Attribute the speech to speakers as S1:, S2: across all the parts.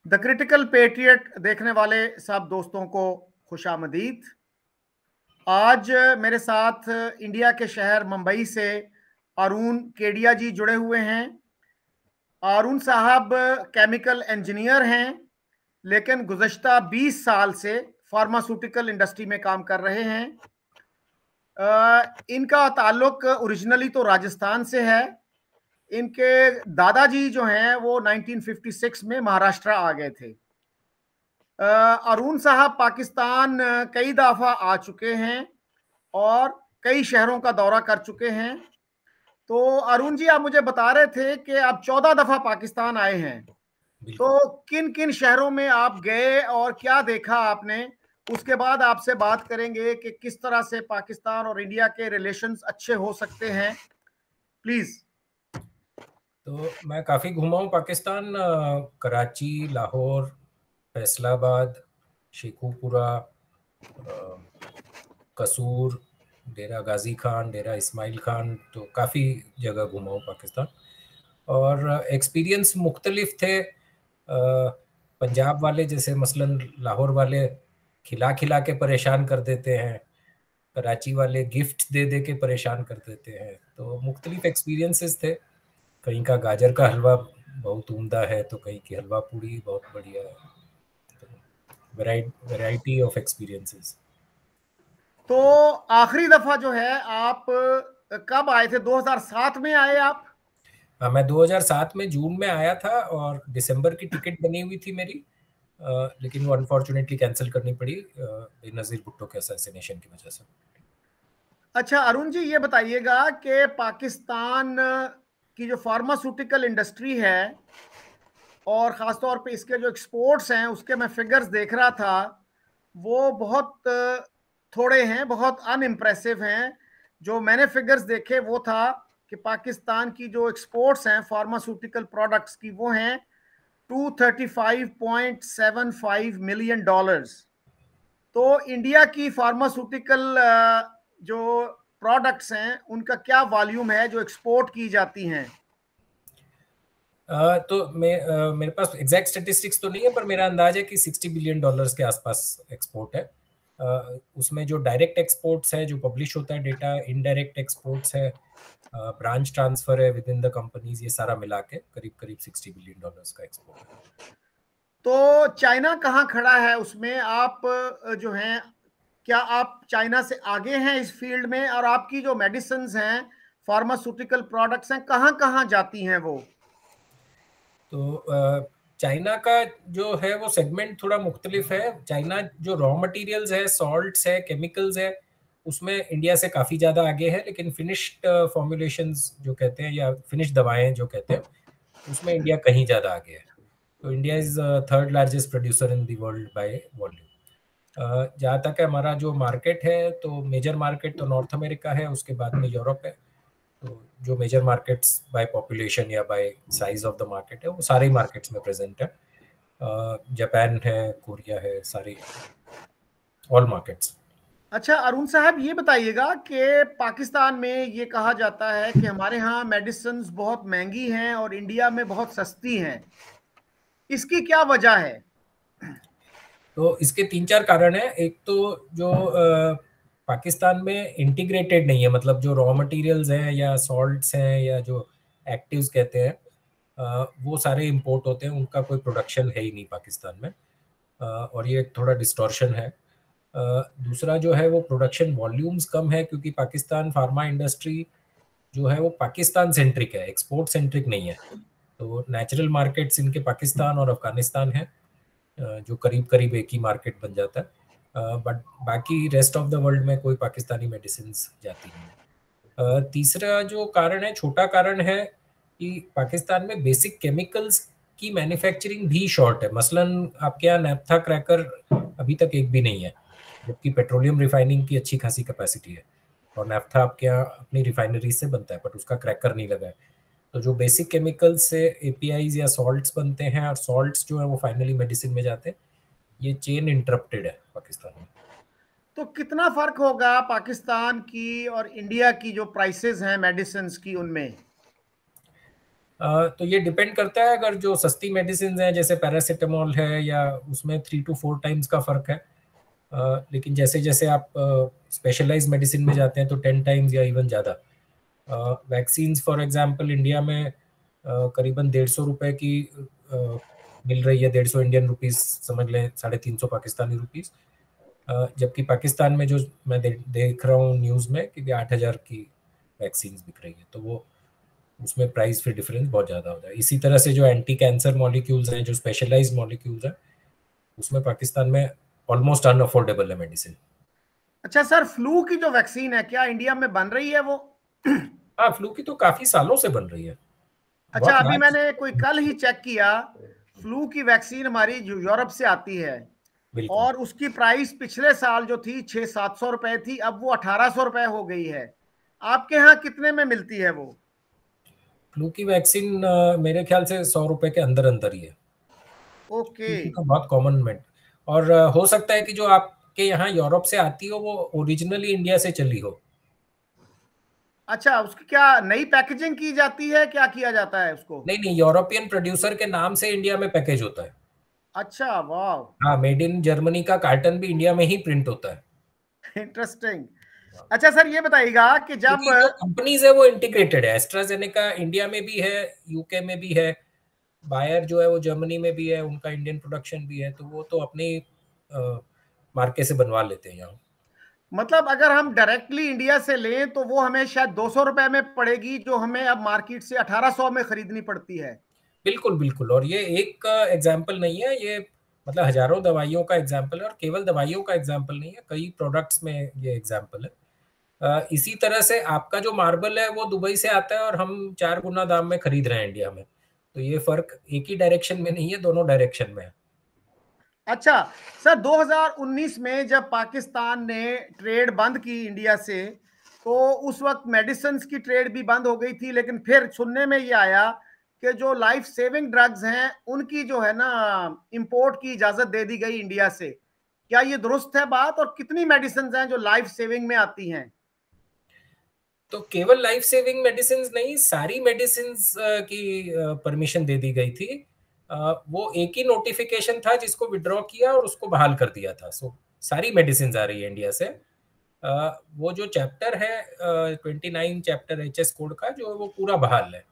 S1: The critical patriot देखने वाले सब दोस्तों को खुशामदीद। आज मेरे साथ इंडिया के शहर मुंबई से अरुण केडिया जी जुड़े हुए हैं। अरुण साहब केमिकल इंजीनियर हैं, लेकिन गुज़श्ता 20 साल से फार्मास्यूटिकल इंडस्ट्री में काम कर रहे हैं। इनका ताल्लुक ओरिजिनली तो राजस्थान से है। इनके दादाजी जो हैं वो 1956 में महाराष्ट्र आ गए थे। अरुण साहब पाकिस्तान कई दफा आ चुके हैं और कई शहरों का दौरा कर चुके हैं। तो अरुण जी, आप मुझे बता रहे थे कि आप 14 दफा पाकिस्तान आए हैं। तो किन किन शहरों में आप गए और क्या देखा आपने? उसके बाद आपसे बात करेंगे कि किस तरह से पाकिस्तान और इंडिया के रिलेशंस अच्छे हो सकते हैं। प्लीज।
S2: तो मैं काफ़ी घूमा हूँ पाकिस्तान। कराची, लाहौर, फैसलाबाद, शेखुपुरा, कसूर, डेरा गाजी खान, डेरा इस्माइल खान, तो काफ़ी जगह घूमा हूँ पाकिस्तान। और एक्सपीरियंस मुख्तलिफ थे। पंजाब वाले जैसे मसलन लाहौर वाले खिला खिला के परेशान कर देते हैं, कराची वाले गिफ्ट दे दे के परेशान कर देते हैं। तो मुख्तलिफ एक्सपीरियंसेस थे। कहीं का गाजर का हलवा बहुत उम्दा है, तो कहीं की हलवा पूड़ी बहुत बढ़िया है। तो वैरायटी ऑफ एक्सपीरियंसेस।
S1: तो आखिरी दफा जो है आप कब आए थे? 2007 में आए आप?
S2: हाँ, मैं 2007 में जून में आया था और दिसंबर की टिकट बनी हुई थी मेरी, लेकिन वो अनफॉर्चुनेटली कैंसिल करनी पड़ी बेनज़ीर भुट्टो के असैसिनेशन की वजह से।
S1: अच्छा अरुण जी, ये बताइएगा कि पाकिस्तान की जो फार्मास्यूटिकल इंडस्ट्री है और ख़ासतौर पे इसके जो एक्सपोर्ट्स हैं, उसके मैं फिगर्स देख रहा था, वो बहुत थोड़े हैं, बहुत अनइम्प्रेसिव हैं। जो मैंने फिगर्स देखे वो था कि पाकिस्तान की जो एक्सपोर्ट्स हैं फार्मास्यूटिकल प्रोडक्ट्स की, वो हैं $235.75 मिलियन। तो इंडिया की फार्मास्यूटिकल जो प्रोडक्ट्स हैं उनका क्या वॉल्यूम है जो एक्सपोर्ट की जाती हैं?
S2: तो मेरे पास एग्जैक्ट स्टेटिस्टिक्स तो नहीं है, पर मेरा अंदाज है कि $60 बिलियन के आसपास एक्सपोर्ट है। उसमें जो डायरेक्ट एक्सपोर्ट्स है, जो पब्लिश होता है डेटा, इनडायरेक्ट एक्सपोर्ट्स है, ब्रांच ट्रांसफर है विद इन द कंपनीज, ये सारा मिला के करीब करीब $60 बिलियन का एक्सपोर्ट है।
S1: तो चाइना कहाँ खड़ा है उसमें? आप जो हैं, क्या आप चाइना से आगे हैं इस फील्ड में? और आपकी जो मेडिसिन हैं, फार्मास्यूटिकल प्रोडक्ट्स हैं, कहाँ कहाँ जाती हैं वो?
S2: तो चाइना का जो है वो सेगमेंट थोड़ा मुख्तलिफ है। चाइना जो रॉ मटेरियल्स है, सॉल्ट्स है, केमिकल्स है, उसमें इंडिया से काफ़ी ज़्यादा आगे है। लेकिन फिनिश्ड फॉर्मुलेशंस जो कहते हैं या फिनिश्ड दवाएं जो कहते हैं, उसमें इंडिया कहीं ज़्यादा आगे है। तो India is third largest producer in the world by volume. जहाँ तक है हमारा जो मार्केट है, तो मेजर मार्केट तो नॉर्थ अमेरिका है, उसके बाद में यूरोप है। तो जो मेजर मार्केट्स बाय पॉपुलेशन या bye size of the market है, वो सारे मार्केट्स में प्रेजेंट है। जापान है, कोरिया है, सारे ऑल मार्केट्स।
S1: अच्छा अरुण साहब, ये बताइएगा कि पाकिस्तान में ये कहा जाता है कि हमारे यहाँ मेडिसिन बहुत महंगी हैं और इंडिया में बहुत सस्ती हैं। इसकी क्या वजह है?
S2: तो इसके 3-4 कारण है। एक तो जो पाकिस्तान में इंटीग्रेटेड नहीं है, मतलब जो रॉ मटेरियल्स हैं या सॉल्ट्स हैं या जो एक्टिव्स कहते हैं, वो सारे इंपोर्ट होते हैं, उनका कोई प्रोडक्शन है ही नहीं पाकिस्तान में। और ये थोड़ा डिस्टॉर्शन है। दूसरा जो है वो प्रोडक्शन वॉल्यूम्स कम है, क्योंकि पाकिस्तान फार्मा इंडस्ट्री जो है वो पाकिस्तान सेंट्रिक है, एक्सपोर्ट सेंट्रिक नहीं है। तो नेचुरल मार्केट्स इनके पाकिस्तान और अफगानिस्तान है, जो करीब करीब एक ही मार्केट बन जाता है। बट बाकी रेस्ट ऑफ द वर्ल्ड में कोई पाकिस्तानी मेडिसिन जाती नहीं है। तीसरा जो कारण है, छोटा कारण है, कि पाकिस्तान में बेसिक केमिकल्स की मैन्युफैक्चरिंग भी शॉर्ट है। मसलन आपके यहाँ नैप्था क्रैकर अभी तक एक भी नहीं है, जबकि पेट्रोलियम रिफाइनिंग की अच्छी खासी कैपेसिटी है और नैप्था आपके यहाँ अपनी रिफाइनरी से बनता है, बट उसका क्रैकर नहीं लगा है। तो जो बेसिक केमिकल्स से एपीआईज या सॉल्ट्स बनते हैं, और सॉल्ट्स जो है वो फाइनली मेडिसिन में जाते हैं, ये चेन इंटरप्टेड है पाकिस्तान में।
S1: तो कितना फर्क होगा पाकिस्तान की और इंडिया की जो प्राइसेस हैं मेडिसिन की, उनमें?
S2: तो ये डिपेंड करता है, अगर जो सस्ती मेडिसिन हैं जैसे पैरासिटामोल है, या उसमें 3 to 4 टाइम्स का फर्क है। लेकिन जैसे जैसे आप स्पेशलाइज मेडिसिन में जाते हैं तो 10 टाइम्स या इवन ज़्यादा। वैक्सीन्स फॉर एग्जांपल इंडिया में करीबन 150 रुपए की मिल रही है, 150 इंडियन रुपीस समझ लें, 350 पाकिस्तानी रुपीस। जबकि पाकिस्तान में जो मैं देख रहा हूँ न्यूज़ में कि 8,000 की वैक्सीन बिक रही है, तो वो उसमें प्राइस फिर डिफरेंस बहुत ज़्यादा हो जाए। इसी तरह से जो एंटी कैंसर मॉलिक्यूल्स हैं, जो स्पेशलाइज्ड मॉलिक्यूल्स हैं, उसमें पाकिस्तान में ऑलमोस्ट अनअफोर्डेबल है मेडिसिन।
S1: अच्छा सर, फ्लू की जो वैक्सीन है क्या इंडिया में बन रही है वो?
S2: हाँ, फ्लू की तो काफी सालों से बन रही है,
S1: अच्छा,
S2: बहुत
S1: अभी
S2: लार्ज।
S1: मैंने कोई कल ही चेक किया, फ्लू की वैक्सीन हमारी जो यूरोप से आती है,
S2: बिल्कुल।
S1: और उसकी प्राइस पिछले साल जो थी 600-700 रुपए थी, अब वो 1800 रुपए हो गई है। आपके यहाँ कितने में मिलती है वो?
S2: फ्लू की वैक्सीन मेरे ख्याल से 100 रुपए के अंदर अंदर ही है।
S1: ओके।
S2: फ्लू की तो बहुत कॉमन में। और हो सकता है कि जो आपके यहाँ यूरोप से आती हो वो ओरिजिनली इंडिया से चली हो।
S1: अच्छा, उसकी क्या नई पैकेजिंग की जाती है, क्या किया जाता है उसको?
S2: नहीं नहीं, यूरोपियन प्रोड्यूसर के नाम से इंडिया में पैकेज होता है।
S1: अच्छा, वाह।
S2: हाँ, मेड इन जर्मनी का कार्टन भी इंडिया में ही प्रिंट होता है।
S1: इंटरेस्टिंग। अच्छा सर, ये बताइएगा कि जब
S2: क्योंकि जो कंपनीज है वो इंटीग्रेटेड है, एस्ट्राजेनेका इंडिया में भी है, यूके में भी है, बायर जो है वो जर्मनी में भी है, उनका इंडियन प्रोडक्शन भी है, तो वो तो अपने मार्के से बनवा लेते हैं यहाँ।
S1: मतलब अगर हम डायरेक्टली इंडिया से लें तो वो हमें शायद 200 रुपए में पड़ेगी, जो हमें अब मार्केट से 1800 में खरीदनी पड़ती है।
S2: बिल्कुल बिल्कुल। और ये एक एग्जाम्पल नहीं है, ये मतलब हजारों दवाइयों का एग्जाम्पल है, और केवल दवाइयों का एग्जाम्पल नहीं है, कई प्रोडक्ट्स में ये एग्जाम्पल है। इसी तरह से आपका जो मार्बल है वो दुबई से आता है और हम 4 गुना दाम में खरीद रहे हैं इंडिया में, तो ये फर्क एक ही डायरेक्शन में नहीं है, दोनों डायरेक्शन में है।
S1: अच्छा सर, 2019 में जब पाकिस्तान ने ट्रेड बंद की इंडिया से, तो उस वक्त मेडिसिन की ट्रेड भी बंद हो गई थी, लेकिन फिर सुनने में ये आया कि जो लाइफ सेविंग ड्रग्स हैं उनकी जो है ना इंपोर्ट की इजाजत दे दी गई इंडिया से। क्या ये दुरुस्त है बात? और कितनी मेडिसिन हैं जो लाइफ सेविंग में आती हैं?
S2: तो केवल लाइफ सेविंग मेडिसिन नहीं, सारी मेडिसिन की परमिशन दे दी गई थी। वो एक ही नोटिफिकेशन था जिसको विड्रॉ किया और उसको बहाल कर दिया था। सो सारी मेडिसिन आ रही है इंडिया से। वो जो चैप्टर है 29 चैप्टर HS कोड का, जो वो पूरा बहाल है।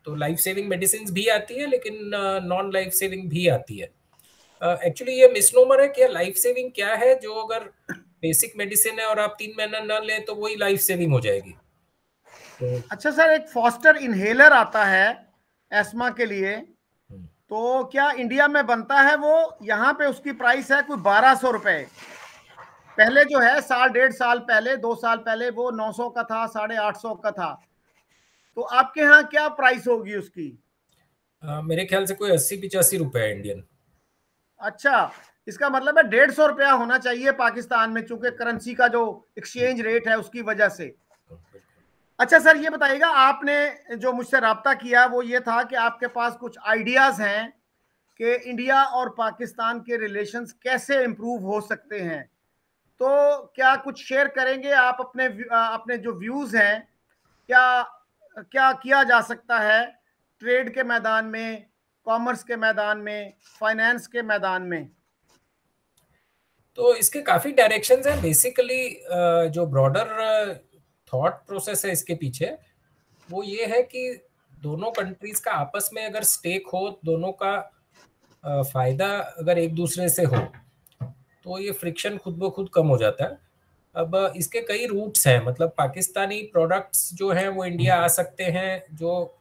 S2: तो लाइफ सेविंग मेडिसिन भी आती है, लेकिन नॉन लाइफ सेविंग भी आती है। एक्चुअली ये मिसनोमर है कि लाइफ सेविंग क्या है, जो अगर बेसिक मेडिसिन है और आप 3 महीना ना लें तो वही लाइफ सेविंग हो जाएगी। तो
S1: अच्छा सर, एक फॉस्टर इनहेलर आता है एस्मा के लिए, तो क्या इंडिया में बनता है वो? यहाँ पे उसकी प्राइस है कोई 1200 रुपए। पहले जो है साल 1.5 साल पहले, 2 साल पहले वो 900 का था, 850 का था। तो आपके यहाँ क्या प्राइस होगी उसकी?
S2: मेरे ख्याल से कोई 80-85 रुपए है इंडियन।
S1: अच्छा, इसका मतलब है 150 रुपया होना चाहिए पाकिस्तान में, चूंकि करेंसी का जो एक्सचेंज रेट है उसकी वजह से। अच्छा सर, ये बताइएगा, आपने जो मुझसे राब्ता किया वो ये था कि आपके पास कुछ आइडियाज हैं कि इंडिया और पाकिस्तान के रिलेशंस कैसे इंप्रूव हो सकते हैं। तो क्या कुछ शेयर करेंगे आप अपने अपने जो व्यूज हैं? क्या क्या किया जा सकता है ट्रेड के मैदान में, कॉमर्स के मैदान में, फाइनेंस के मैदान में?
S2: तो इसके काफी डायरेक्शंस हैं। बेसिकली जो ब्रॉडर थॉट प्रोसेस है इसके पीछे, वो ये है कि दोनों कंट्रीज का आपस में अगर स्टेक हो, दोनों का फायदा अगर एक दूसरे से हो, तो ये फ्रिक्शन खुद ब खुद कम हो जाता है। अब इसके कई रूट्स हैं, मतलब पाकिस्तानी प्रोडक्ट्स जो हैं वो इंडिया आ सकते हैं, जो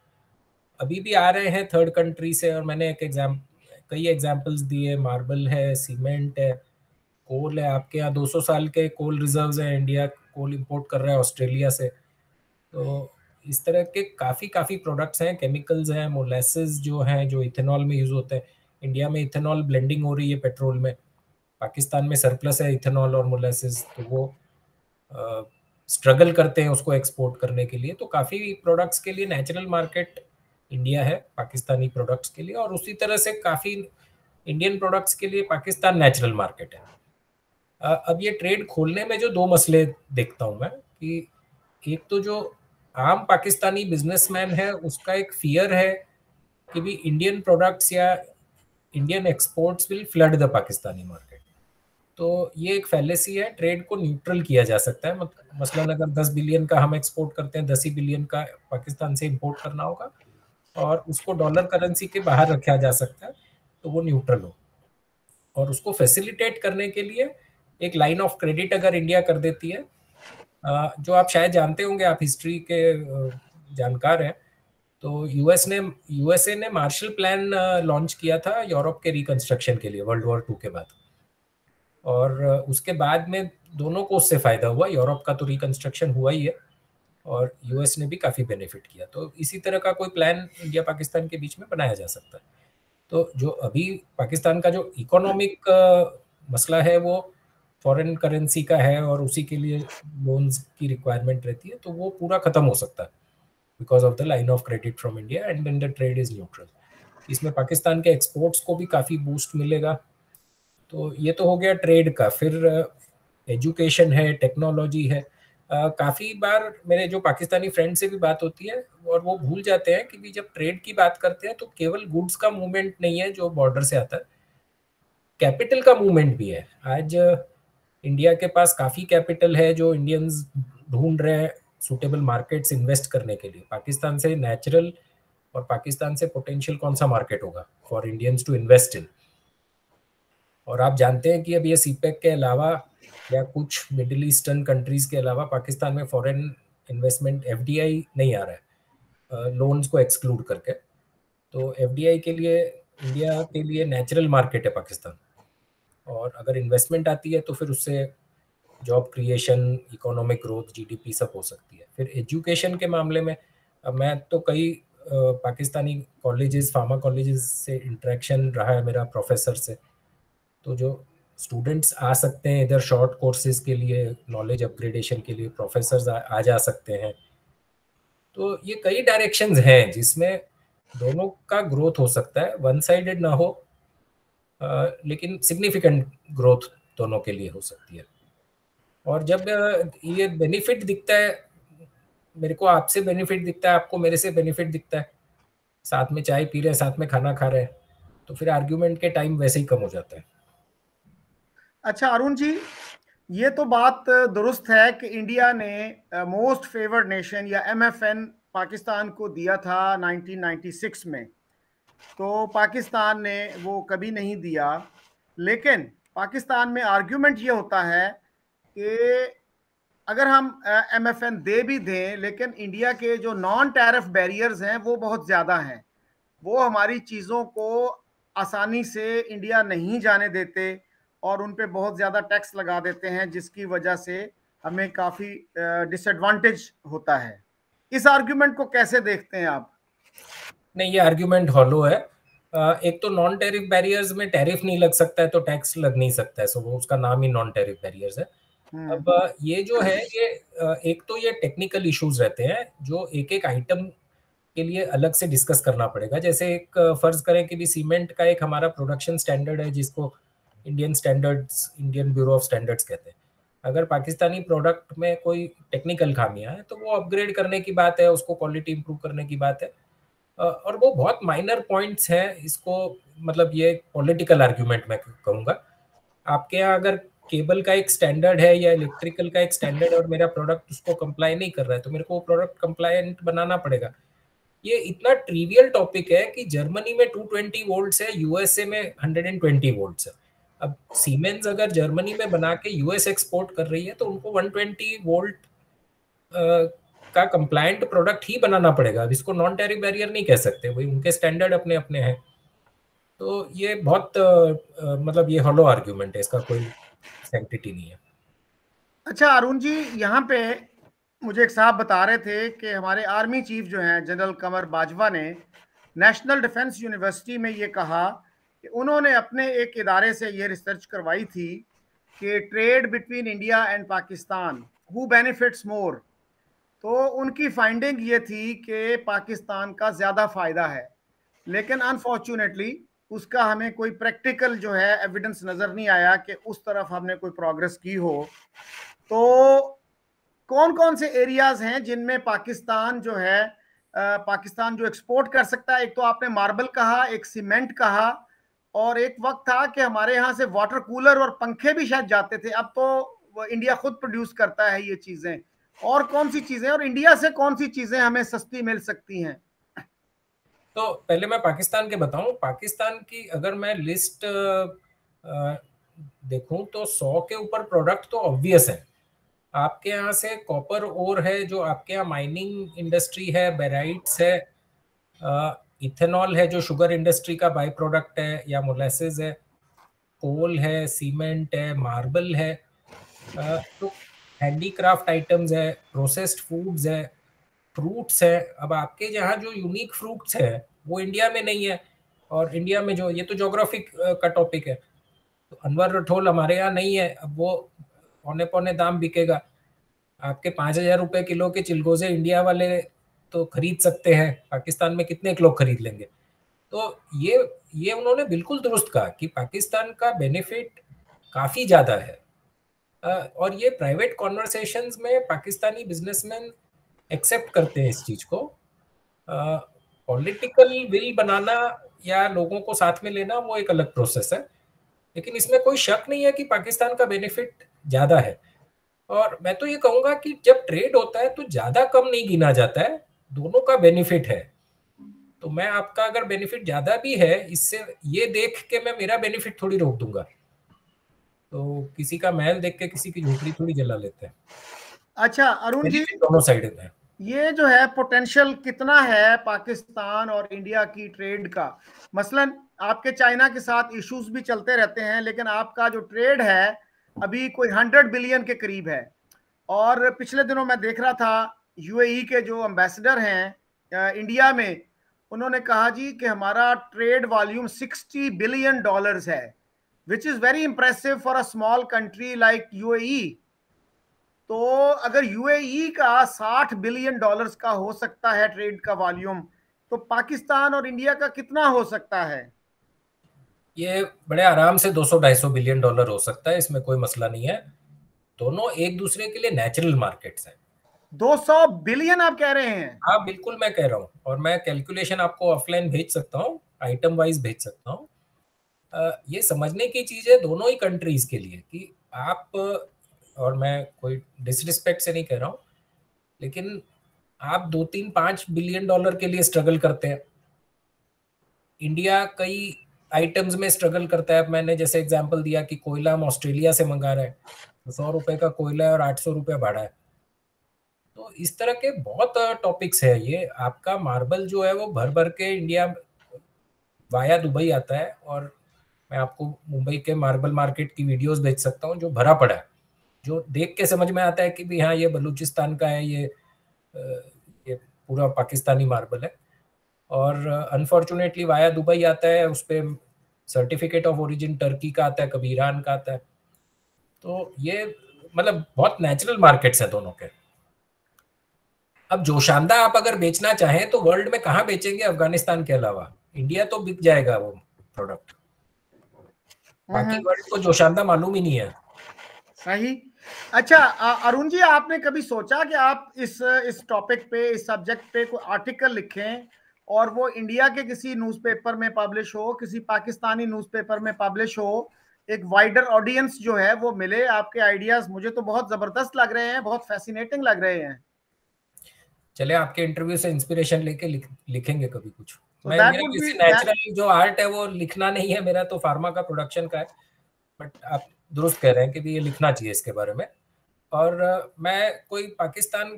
S2: अभी भी आ रहे हैं थर्ड कंट्री से। और मैंने कई एग्जांपल्स दिए, मार्बल है, सीमेंट है, कोल है। आपके यहाँ 200 साल के कोल रिजर्व्स हैं, इंडिया कोल इंपोर्ट कर रहा है ऑस्ट्रेलिया से। तो इस तरह के काफ़ी काफ़ी प्रोडक्ट्स हैं, केमिकल्स हैं, मोलेसेस जो हैं, जो इथेनॉल में यूज़ होते हैं। इंडिया में इथेनॉल ब्लेंडिंग हो रही है पेट्रोल में, पाकिस्तान में सरप्लस है इथेनॉल और मोलेसेस, तो वो स्ट्रगल करते हैं उसको एक्सपोर्ट करने के लिए। तो काफ़ी प्रोडक्ट्स के लिए नेचुरल मार्केट इंडिया है पाकिस्तानी प्रोडक्ट्स के लिए, और उसी तरह से काफ़ी इंडियन प्रोडक्ट्स के लिए पाकिस्तान नेचुरल मार्केट है। अब ये ट्रेड खोलने में जो दो मसले देखता हूँ मैं, कि एक तो जो आम पाकिस्तानी बिजनेसमैन है उसका एक फियर है कि भी इंडियन प्रोडक्ट्स या Indian exports will flood the Pakistani market. तो ये एक फैलेसी है, ट्रेड को न्यूट्रल किया जा सकता है। मसलन अगर 10 बिलियन का हम एक्सपोर्ट करते हैं, 10 ही बिलियन का पाकिस्तान से इंपोर्ट करना होगा और उसको डॉलर करेंसी के बाहर रखा जा सकता है, तो वो न्यूट्रल हो। और उसको फैसिलिटेट करने के लिए एक लाइन ऑफ क्रेडिट अगर इंडिया कर देती है, जो आप शायद जानते होंगे, आप हिस्ट्री के जानकार हैं, तो यूएसए ने मार्शल प्लान लॉन्च किया था यूरोप के रिकंस्ट्रक्शन के लिए वर्ल्ड वॉर 2 के बाद। और उसके बाद में दोनों को उससे फायदा हुआ, यूरोप का तो रिकंस्ट्रक्शन हुआ ही है और यूएस ने भी काफी बेनिफिट किया। तो इसी तरह का कोई प्लान इंडिया पाकिस्तान के बीच में बनाया जा सकता है। तो जो अभी पाकिस्तान का जो इकोनॉमिक मसला है वो फॉरेन करेंसी का है और उसी के लिए लोन्स की रिक्वायरमेंट रहती है, तो वो पूरा खत्म हो सकता है because of the line of credit from India and then the trade is neutral. इसमें पाकिस्तान के एक्सपोर्ट्स को भी काफ़ी बूस्ट मिलेगा। तो ये तो हो गया ट्रेड का। फिर एजुकेशन है, टेक्नोलॉजी है। काफ़ी बार मेरे जो पाकिस्तानी फ्रेंड से भी बात होती है और वो भूल जाते हैं कि भी जब ट्रेड की बात करते हैं तो केवल गुड्स का मूवमेंट नहीं है जो बॉर्डर से आता है, कैपिटल का मूवमेंट भी है। आज इंडिया के पास काफ़ी कैपिटल है जो इंडियंस ढूंढ रहे हैं सुटेबल मार्केट्स इन्वेस्ट करने के लिए। पाकिस्तान से नेचुरल और पाकिस्तान से पोटेंशियल कौन सा मार्केट होगा for Indians to invest in. और आप जानते हैं कि अब ये सीपेक के अलावा या कुछ मिडिल ईस्टर्न कंट्रीज के अलावा पाकिस्तान में फॉरेन इन्वेस्टमेंट एफडीआई नहीं आ रहा है, लोन्स को एक्सक्लूड करके। तो एफडीआई के लिए इंडिया के लिए नेचुरल मार्केट है पाकिस्तान, और अगर इन्वेस्टमेंट आती है तो फिर उससे job creation, economic growth, GDP सब हो सकती है। फिर एजुकेशन के मामले में मैं तो कई पाकिस्तानी कॉलेजेस, फार्मा कॉलेजेस से इंटरेक्शन रहा है मेरा प्रोफेसर से। तो जो स्टूडेंट्स आ सकते हैं इधर शॉर्ट कोर्सेज के लिए, नॉलेज अपग्रेडेशन के लिए, प्रोफेसर्स आ जा सकते हैं। तो ये कई डायरेक्शंस हैं जिसमें दोनों का ग्रोथ हो सकता है, वन साइडेड ना हो, लेकिन सिग्निफिकेंट ग्रोथ दोनों के लिए हो सकती है। और जब ये बेनिफिट दिखता है, मेरे को आपसे बेनिफिट दिखता है, आपको मेरे से बेनिफिट दिखता है, साथ में चाय पी रहे हैं, साथ में खाना खा रहे हैं, तो फिर आर्ग्यूमेंट के टाइम वैसे ही कम हो जाता है।
S1: अच्छा अरुण जी, ये तो बात दुरुस्त है कि इंडिया ने मोस्ट फेवर्ड नेशन या एमएफएन पाकिस्तान को दिया था 1996 में। तो पाकिस्तान ने वो कभी नहीं दिया। लेकिन पाकिस्तान में आर्ग्यूमेंट ये होता है कि अगर हम एमएफएन दे भी दें, लेकिन इंडिया के जो नॉन टैरिफ बैरियर्स हैं वो बहुत ज़्यादा हैं। वो हमारी चीज़ों को आसानी से इंडिया नहीं जाने देते और उन पे बहुत ज़्यादा टैक्स लगा देते हैं, जिसकी वजह से हमें काफ़ी डिसएडवांटेज होता है। इस आर्ग्यूमेंट को कैसे देखते हैं आप?
S2: नहीं, ये आर्ग्यूमेंट हॉलो है। एक तो नॉन टैरिफ बैरियर्स में टैरिफ नहीं लग सकता है तो टैक्स लग नहीं सकता है, सो वो उसका नाम ही नॉन टैरिफ बैरियर्स है। अब ये जो है ये एक तो ये टेक्निकल इश्यूज रहते हैं जो एक एक आइटम के लिए अलग से डिस्कस करना पड़ेगा। जैसे एक फर्ज करें कि भी सीमेंट का एक हमारा प्रोडक्शन स्टैंडर्ड है जिसको इंडियन ब्यूरो ऑफ स्टैंडर्ड्स कहते हैं। अगर पाकिस्तानी प्रोडक्ट में कोई टेक्निकल खामियां है तो वो अपग्रेड करने की बात है, उसको क्वालिटी इंप्रूव करने की बात है। और वो बहुत माइनर पॉइंट्स हैं। इसको मतलब ये पॉलिटिकल आर्ग्यूमेंट मैं कहूँगा। आपके यहाँ अगर केबल का एक स्टैंडर्ड है या इलेक्ट्रिकल का एक स्टैंडर्ड और मेरा प्रोडक्ट उसको कंप्लाई नहीं कर रहा है तो मेरे को वो प्रोडक्ट कंप्लायंट बनाना पड़ेगा। ये इतना ट्रिवियल टॉपिक है कि जर्मनी में 220 वोल्ट्स है, यूएसए में 120 वोल्ट्स है। अब सीमेंस अगर जर्मनी में बना के यूएस एक्सपोर्ट कर रही है तो उनको 120 वोल्ट का कंप्लायंट प्रोडक्ट ही बनाना पड़ेगा। अब इसको नॉन टैरिफ बैरियर नहीं कह सकते, वही उनके स्टैंडर्ड अपने अपने हैं। तो ये बहुत मतलब ये हॉलो आर्ग्यूमेंट है, इसका कोई सैंक्टिटी नहीं है।
S1: अच्छा अरुण जी, यहाँ पे मुझे एक साहब बता रहे थे कि हमारे आर्मी चीफ जो हैं जनरल कमर बाजवा ने नेशनल डिफेंस यूनिवर्सिटी में ये कहा कि उन्होंने अपने एक इदारे से ये रिसर्च करवाई थी कि trade between India and Pakistan who benefits more. तो उनकी फाइंडिंग ये थी कि पाकिस्तान का ज़्यादा फ़ायदा है, लेकिन अनफॉर्चुनेटली उसका हमें कोई प्रैक्टिकल जो है एविडेंस नज़र नहीं आया कि उस तरफ हमने कोई प्रोग्रेस की हो। तो कौन कौन से एरियाज हैं जिनमें पाकिस्तान जो है पाकिस्तान जो एक्सपोर्ट कर सकता है? एक तो आपने मार्बल कहा, एक सीमेंट कहा, और एक वक्त था कि हमारे यहाँ से वाटर कूलर और पंखे भी शायद जाते थे। अब तो इंडिया खुद प्रोड्यूस करता है ये चीजें। और कौन सी चीजें, और इंडिया से कौन सी चीजें हमें सस्ती मिल सकती हैं?
S2: तो पहले मैं पाकिस्तान के बताऊं। पाकिस्तान की अगर मैं लिस्ट देखूं तो 100 के ऊपर प्रोडक्ट तो ऑब्वियस है। आपके यहाँ से कॉपर ओर है, जो आपके यहाँ माइनिंग इंडस्ट्री है, बेराइट्स है, इथेनॉल है जो शुगर इंडस्ट्री का बाई प्रोडक्ट है या मोलेसेस है, कोल है, सीमेंट है, मार्बल है, तो हैंडीक्राफ्ट आइटम्स है, प्रोसेस्ड फूड्स है, फ्रूट्स है। अब आपके यहाँ जो यूनिक फ्रूट्स है वो इंडिया में नहीं है, और इंडिया में जो, ये तो ज्योग्राफिक का टॉपिक है, तो अनवर रठोल हमारे यहाँ नहीं है। अब वो पौने पौने दाम बिकेगा। आपके 5,000 रुपए किलो के चिलगोजे इंडिया वाले तो खरीद सकते हैं, पाकिस्तान में कितने लोग खरीद लेंगे? तो ये उन्होंने बिल्कुल दुरुस्त कहा कि पाकिस्तान का बेनिफिट काफी ज्यादा है। और ये प्राइवेट कॉन्वर्सेशंस में पाकिस्तानी बिजनेसमैन एक्सेप्ट करते हैं इस चीज को। पॉलिटिकल विल बनाना या लोगों को साथ में लेना वो एक अलग प्रोसेस है, लेकिन इसमें कोई शक नहीं है कि पाकिस्तान का बेनिफिट ज्यादा है। और मैं तो ये कहूंगा कि जब ट्रेड होता है तो ज्यादा कम नहीं गिना जाता है, दोनों का बेनिफिट है। तो मैं आपका अगर बेनिफिट ज्यादा भी है, इससे ये देख के मैं मेरा बेनिफिट थोड़ी रोक दूंगा। तो किसी का महल देख के किसी की झोपड़ी थोड़ी जला लेते हैं।
S1: अच्छा अरुण जी,
S2: दोनों साइड में है।
S1: ये जो है पोटेंशियल कितना है पाकिस्तान और इंडिया की ट्रेड का? मसलन आपके चाइना के साथ इश्यूज भी चलते रहते हैं, लेकिन आपका जो ट्रेड है अभी कोई 100 बिलियन के करीब है। और पिछले दिनों मैं देख रहा था यूएई के जो एम्बेसडर हैं इंडिया में, उन्होंने कहा जी कि हमारा ट्रेड वॉल्यूम 60 बिलियन डॉलर्स है, which is very impressive for a small country like UAE. तो अगर यूएई का 60 बिलियन डॉलर्स का हो सकता है ट्रेड का वॉल्यूम, तो पाकिस्तान और इंडिया का कितना हो सकता है?
S2: ये बड़े आराम से 200-250 बिलियन डॉलर हो सकता है, इसमें कोई मसला नहीं है। दोनों एक दूसरे के लिए नेचुरल मार्केट्स हैं।
S1: 200 बिलियन आप कह रहे हैं?
S2: हाँ बिल्कुल, मैं कह रहा हूँ, और मैं कैलकुलेशन आपको ऑफलाइन भेज सकता हूँ, आइटम वाइज भेज सकता हूँ। ये समझने की चीज है दोनों ही कंट्रीज के लिए कि आप, और मैं कोई डिसरिस्पेक्ट से नहीं कह रहा हूँ, लेकिन आप 2-3-5 बिलियन डॉलर के लिए स्ट्रगल करते हैं, इंडिया कई आइटम्स में स्ट्रगल करता है। मैंने जैसे एग्जांपल दिया कि कोयला हम ऑस्ट्रेलिया से मंगा रहे हैं, तो 100 रुपए का कोयला है और 800 रुपये भाड़ा है। तो इस तरह के बहुत टॉपिक्स है। ये आपका मार्बल जो है वो भर भर के इंडिया वाया दुबई आता है, और मैं आपको मुंबई के मार्बल मार्केट की वीडियोस भेज सकता हूँ जो भरा पड़ा है, जो देख के समझ में आता है कि भी हाँ ये बलूचिस्तान का है, ये पूरा पाकिस्तानी मार्बल है। और अनफॉर्चुनेटली वाया दुबई आता है, उस पर सर्टिफिकेट ऑफ ओरिजिन टर्की का आता है, कभी ईरान का आता है। तो ये मतलब बहुत नेचुरल मार्केट्स हैं दोनों के। अब जोशांदा आप अगर बेचना चाहें तो वर्ल्ड में कहाँ बेचेंगे अफगानिस्तान के अलावा? इंडिया तो बिक जाएगा वो प्रोडक्ट, बाकी वर्ल्ड को जोशांदा मालूम ही नहीं है।
S1: सही। अच्छा अरुण जी, आपने कभी सोचा कि आप इस टॉपिक पे, इस सब्जेक्ट पे कोई आर्टिकल लिखें और वो इंडिया के किसी न्यूज़पेपर में पब्लिश हो, किसी पाकिस्तानी न्यूज़पेपर में पब्लिश हो, एक वाइडर ऑडियंस जो है वो मिले? आपके आइडियाज मुझे तो बहुत जबरदस्त लग रहे हैं, बहुत फैसिनेटिंग लग रहे हैं।
S2: चले आपके इंटरव्यू से इंस्पिरेशन लेके लिखेंगे कभी कुछ।
S1: तो
S2: मैं,
S1: दैट
S2: मेरा
S1: वुड बी
S2: वैसे नेचुरल जो आर्ट है वो लिखना नहीं है, मेरा तो फार्मा का प्रोडक्शन का है। बट आप दुरुस्त कह रहे हैं कि भी ये लिखना चाहिए इसके बारे में। और मैं कोई पाकिस्तान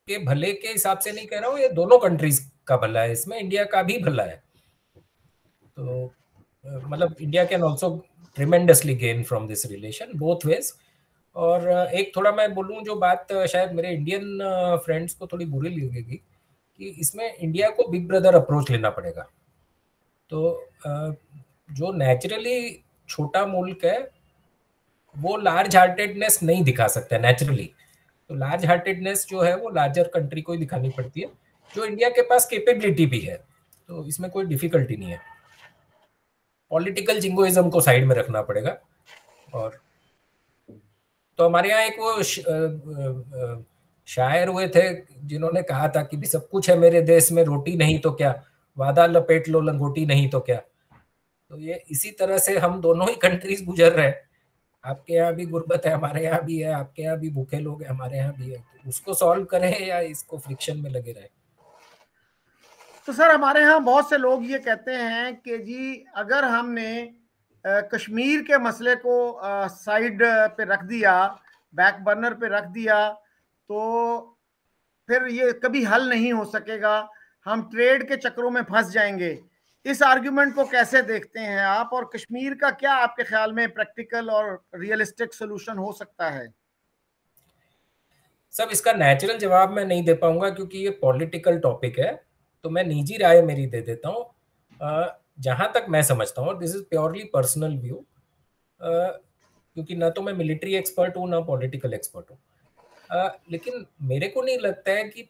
S2: के भले के हिसाब से नहीं कह रहा हूँ, ये दोनों कंट्रीज का भला है, इसमें इंडिया का भी भला है। तो मतलब India can also tremendously gain from this relation both ways. और एक थोड़ा मैं बोलूँ जो बात शायद मेरे इंडियन फ्रेंड्स को थोड़ी बुरी लगेगी, कि इसमें इंडिया को बिग ब्रदर अप्रोच लेना पड़ेगा। तो जो नेचुरली छोटा मुल्क है वो लार्ज हार्टेडनेस नहीं दिखा सकता नेचुरली। तो लार्ज हार्टेडनेस जो है वो लार्जर कंट्री को ही दिखानी पड़ती है, जो इंडिया के पास कैपेबिलिटी भी है। तो इसमें कोई डिफिकल्टी नहीं है, पॉलिटिकल जिंगोइज्म को साइड में रखना पड़ेगा। और तो हमारे यहाँ एक वो शायर हुए थे जिन्होंने कहा था कि भी सब कुछ है मेरे देश में, रोटी नहीं तो क्या, वादा लपेट लो लंगोटी नहीं तो क्या। तो ये इसी तरह से हम दोनों ही कंट्रीज गुजर रहे हैं। आपके यहाँ भी गुर्बत है, हमारे यहाँ भी है, आपके यहाँ भी भूखे लोग हैं, हमारे यहाँ भी है। तो उसको सॉल्व करें या इसको फ्रिक्शन में लगे रहे?
S1: तो सर हमारे यहाँ बहुत से लोग ये कहते हैं कि जी अगर हमने कश्मीर के मसले को साइड पे रख दिया, बैक बर्नर पे रख दिया, तो फिर ये कभी हल नहीं हो सकेगा, हम ट्रेड के चक्रों में फंस जाएंगे। इस आर्ग्यूमेंट को कैसे देखते हैं आप, और कश्मीर का क्या आपके ख्याल में प्रैक्टिकल और रियलिस्टिक सोल्यूशन हो सकता है?
S2: सब इसका नेचुरल जवाब मैं नहीं दे पाऊंगा क्योंकि ये पॉलिटिकल टॉपिक है, तो मैं निजी राय मेरी दे देता हूँ। जहां तक मैं समझता हूँ, this is purely personal view, क्योंकि ना तो मैं मिलिट्री एक्सपर्ट हूँ ना पॉलिटिकल एक्सपर्ट हूँ, लेकिन मेरे को नहीं लगता है कि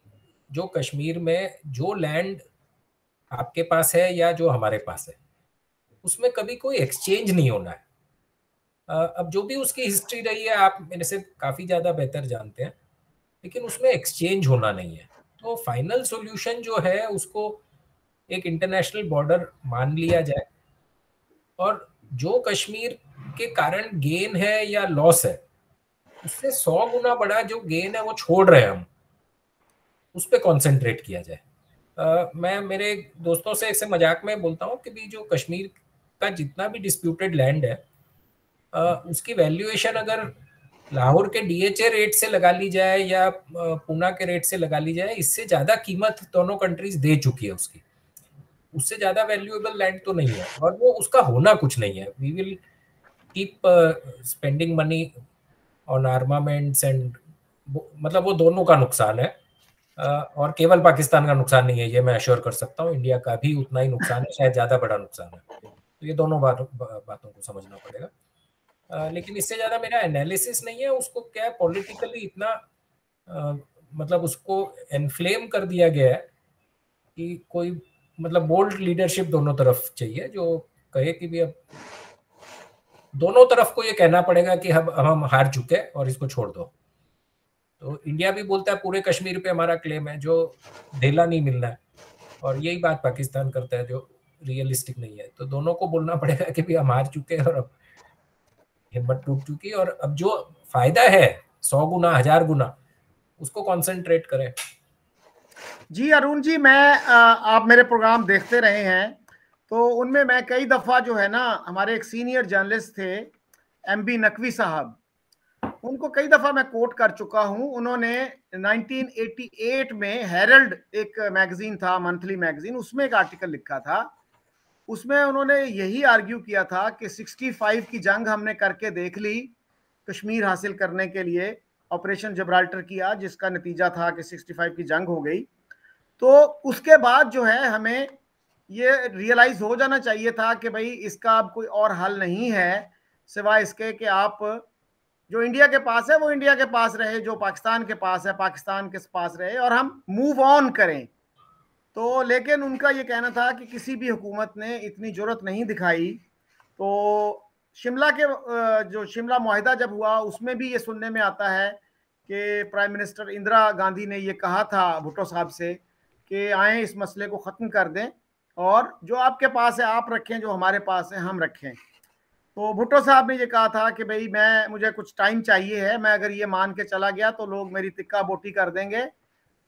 S2: जो कश्मीर में जो लैंड आपके पास है या जो हमारे पास है उसमें कभी कोई एक्सचेंज नहीं होना है। अब जो भी उसकी हिस्ट्री रही है आप मेरे से काफी ज्यादा बेहतर जानते हैं, लेकिन उसमें एक्सचेंज होना नहीं है। तो फाइनल सॉल्यूशन जो है उसको एक इंटरनेशनल बॉर्डर मान लिया जाए, और जो कश्मीर के कारण गेन है या लॉस है उससे 100 गुना बड़ा जो गेन है वो छोड़ रहे हैं हम, उस पर कॉन्सेंट्रेट किया जाए। मैं मेरे दोस्तों से ऐसे मजाक में बोलता हूँ कि भी जो कश्मीर का जितना भी डिस्प्यूटेड लैंड है उसकी वैल्यूएशन अगर लाहौर के डीएचए रेट से लगा ली जाए या पूना के रेट से लगा ली जाए, इससे ज्यादा कीमत दोनों कंट्रीज दे चुकी है उसकी, उससे ज्यादा वैल्यूएबल लैंड तो नहीं है, और वो उसका होना कुछ नहीं है। We will keep spending money on armaments and, मतलब वो दोनों का नुकसान है। और केवल पाकिस्तान का नुकसान नहीं है, ये मैं अश्योर कर सकता हूँ, इंडिया का भी उतना ही नुकसान है, शायद ज्यादा बड़ा नुकसान है। तो ये दोनों बातों को समझना पड़ेगा। लेकिन इससे ज्यादा मेरा एनालिसिस नहीं है। उसको क्या पॉलिटिकली इतना मतलब उसको एनफ्लेम कर दिया गया है कि कोई मतलब बोल्ड लीडरशिप दोनों तरफ चाहिए जो कहे कि भी अब दोनों तरफ को ये कहना पड़ेगा कि हम हार चुके हैं और इसको छोड़ दो। तो इंडिया भी बोलता है पूरे कश्मीर पे हमारा क्लेम है, जो ढेला नहीं मिलना है, और यही बात पाकिस्तान करता है जो रियलिस्टिक नहीं है। तो दोनों को बोलना पड़ेगा कि भी हम हार चुके हैं और अब हिम्मत टूट चुकी है, और अब जो फायदा है 100 गुना 1000 गुना उसको कंसंट्रेट करें।
S1: जी अरुण जी, मैं आप मेरे प्रोग्राम देखते रहे हैं, तो उनमें मैं कई दफा जो है ना, हमारे एक सीनियर जर्नलिस्ट थे एमबी नकवी साहब, उनको कई दफा मैं कोट कर चुका हूं। उन्होंने 1988 में हेरल्ड एक मैगजीन था, मंथली मैगजीन, उसमें एक आर्टिकल लिखा था। उसमें उन्होंने यही आर्ग्यू किया था कि 65 की जंग हमने करके देख ली कश्मीर हासिल करने के लिए, ऑपरेशन जबराल्टर किया जिसका नतीजा था कि 65 की जंग हो गई। तो उसके बाद जो है हमें ये रियलाइज हो जाना चाहिए था कि भाई इसका अब कोई और हल नहीं है सिवाय इसके कि आप जो इंडिया के पास है वो इंडिया के पास रहे, जो पाकिस्तान के पास है पाकिस्तान के पास रहे, और हम मूव ऑन करें। तो लेकिन उनका ये कहना था कि किसी भी हुकूमत ने इतनी जरूरत नहीं दिखाई। तो शिमला के जो शिमला मुआहिदा जब हुआ उसमें भी ये सुनने में आता है कि प्राइम मिनिस्टर इंदिरा गांधी ने ये कहा था भुट्टो साहब से कि आए इस मसले को ख़त्म कर दें, और जो आपके पास है आप रखें, जो हमारे पास है हम रखें। तो भुट्टो साहब ने ये कहा था कि भाई मुझे कुछ टाइम चाहिए है, मैं अगर ये मान के चला गया तो लोग मेरी तिक्का बोटी कर देंगे,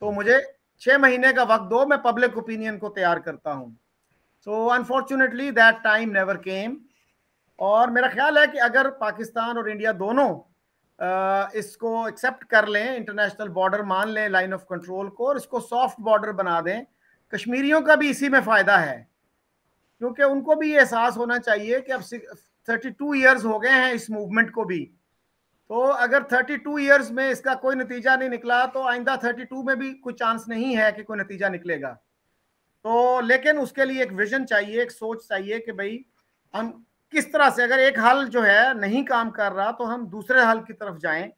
S1: तो मुझे 6 महीने का वक्त दो, मैं पब्लिक ओपिनियन को तैयार करता हूँ। So unfortunately that time never came. और मेरा ख्याल है कि अगर पाकिस्तान और इंडिया दोनों इसको एक्सेप्ट कर लें, इंटरनेशनल बॉर्डर मान लें, लाइन ऑफ कंट्रोल को, और इसको सॉफ्ट बॉर्डर बना दें, कश्मीरियों का भी इसी में फायदा है, क्योंकि उनको भी ये एहसास होना चाहिए कि अब 32 ईयर्स हो गए हैं इस मूवमेंट को भी। तो अगर 32 ईयर्स में इसका कोई नतीजा नहीं निकला तो आइंदा 32 में भी कोई चांस नहीं है कि कोई नतीजा निकलेगा। तो लेकिन उसके लिए एक विजन चाहिए, एक सोच चाहिए कि भाई हम किस तरह से, अगर एक हल जो है नहीं काम कर रहा तो हम दूसरे हल की तरफ जाएं।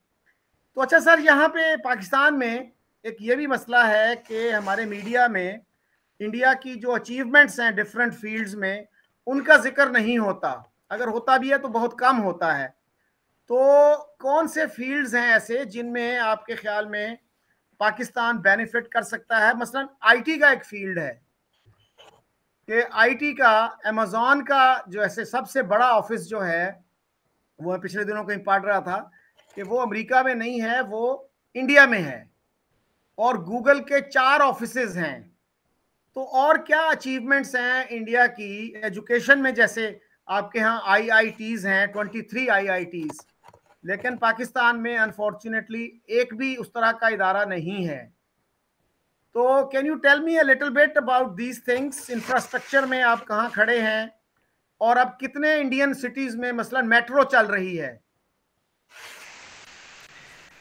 S1: तो अच्छा सर, यहाँ पे पाकिस्तान में एक ये भी मसला है कि हमारे मीडिया में इंडिया की जो अचीवमेंट्स हैं डिफरेंट फील्ड्स में, उनका जिक्र नहीं होता, अगर होता भी है तो बहुत कम होता है। तो कौन से फील्ड्स हैं ऐसे जिनमें आपके ख्याल में पाकिस्तान बेनिफिट कर सकता है? मसलन आईटी का एक फील्ड है कि आईटी का अमेजॉन का जो ऐसे सबसे बड़ा ऑफिस जो है, वो मैं पिछले दिनों कहीं पढ़ रहा था कि वो अमेरिका में नहीं है, वो इंडिया में है, और गूगल के 4 ऑफिसेज हैं। तो और क्या अचीवमेंट्स हैं इंडिया की एजुकेशन में? जैसे आपके यहाँ आईआईटीज हैं, 23 आईआईटीज, लेकिन पाकिस्तान में अनफॉर्चुनेटली एक भी उस तरह का इदारा नहीं है। तो can you tell me a little bit about these things? Infrastructure में आप कहाँ खड़े हैं, और अब कितने इंडियन सिटीज में मसलन मेट्रो चल रही है?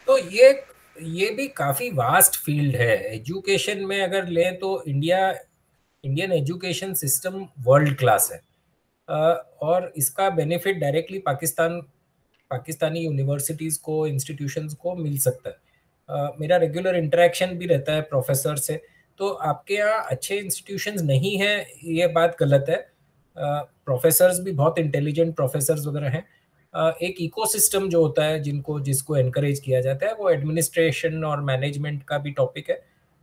S2: तो ये भी काफी वास्ट फील्ड है। एजुकेशन में अगर लें तो Indian education system world class है, और इसका बेनिफिट डायरेक्टली पाकिस्तानी यूनिवर्सिटीज को, इंस्टीट्यूशंस को मिल सकता है। मेरा रेगुलर इंटरेक्शन भी रहता है प्रोफेसर से। तो आपके यहाँ अच्छे इंस्टीट्यूशंस नहीं हैं, ये बात गलत है। प्रोफेसर्स भी बहुत इंटेलिजेंट प्रोफेसर्स वगैरह हैं। एक इकोसिस्टम जो होता है जिसको एनकरेज किया जाता है, वो एडमिनिस्ट्रेशन और मैनेजमेंट का भी टॉपिक है,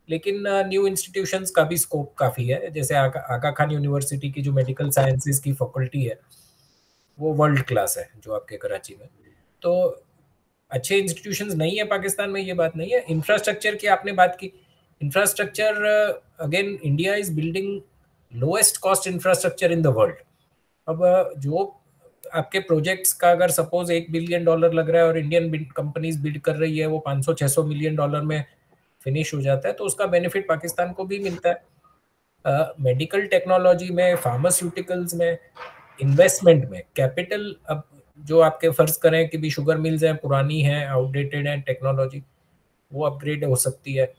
S2: लेकिन न्यू इंस्टीट्यूशंस का भी स्कोप काफ़ी है। जैसे आगा खान यूनिवर्सिटी की जो मेडिकल साइंसेज की फैकल्टी है, वो वर्ल्ड क्लास है जो आपके कराची में। तो अच्छे इंस्टीट्यूशंस नहीं है पाकिस्तान में, ये बात नहीं है। इंफ्रास्ट्रक्चर की आपने बात की, infrastructure again India is building lowest cost infrastructure in the world. अब जो आपके प्रोजेक्ट्स का अगर सपोज $1 बिलियन लग रहा है और इंडियन कंपनीज बिल्ड कर रही है, वो 500-600 मिलियन डॉलर में फिनिश हो जाता है, तो उसका बेनिफिट पाकिस्तान को भी मिलता है। मेडिकल टेक्नोलॉजी में, फार्मास्यूटिकल्स में, इन्वेस्टमेंट में, कैपिटल, अब जो आपके फर्ज करें कि भी शुगर मिल्स हैं, पुरानी हैं, आउटडेटेड हैं टेक्नोलॉजी, वो अपग्रेड हो सकती है।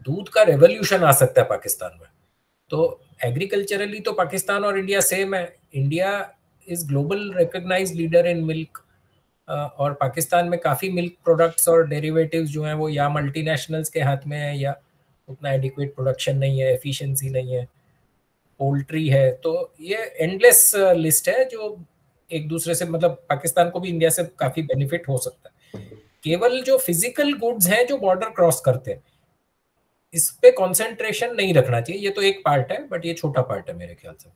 S2: दूध का रेवोल्यूशन आ सकता है पाकिस्तान में। तो एग्रीकल्चरली तो पाकिस्तान और इंडिया सेम है। India is global recognised leader in milk, और पाकिस्तान में काफ़ी मिल्क प्रोडक्ट्स और डेरिवेटिव्स जो हैं वो या मल्टीनेशनल्स के हाथ में है, या उतना एडिक्वेट प्रोडक्शन नहीं है, एफिशिएंसी नहीं है, पोल्ट्री है। तो ये एंडलेस लिस्ट है जो एक दूसरे से, मतलब पाकिस्तान को भी इंडिया से काफ़ी बेनिफिट हो सकता है। केवल जो फिजिकल गुड्स हैं जो बॉर्डर क्रॉस करते हैं, इस पे कंसंट्रेशन नहीं रखना चाहिए। ये तो एक पार्ट है, बट ये छोटा पार्ट है मेरे ख्याल से।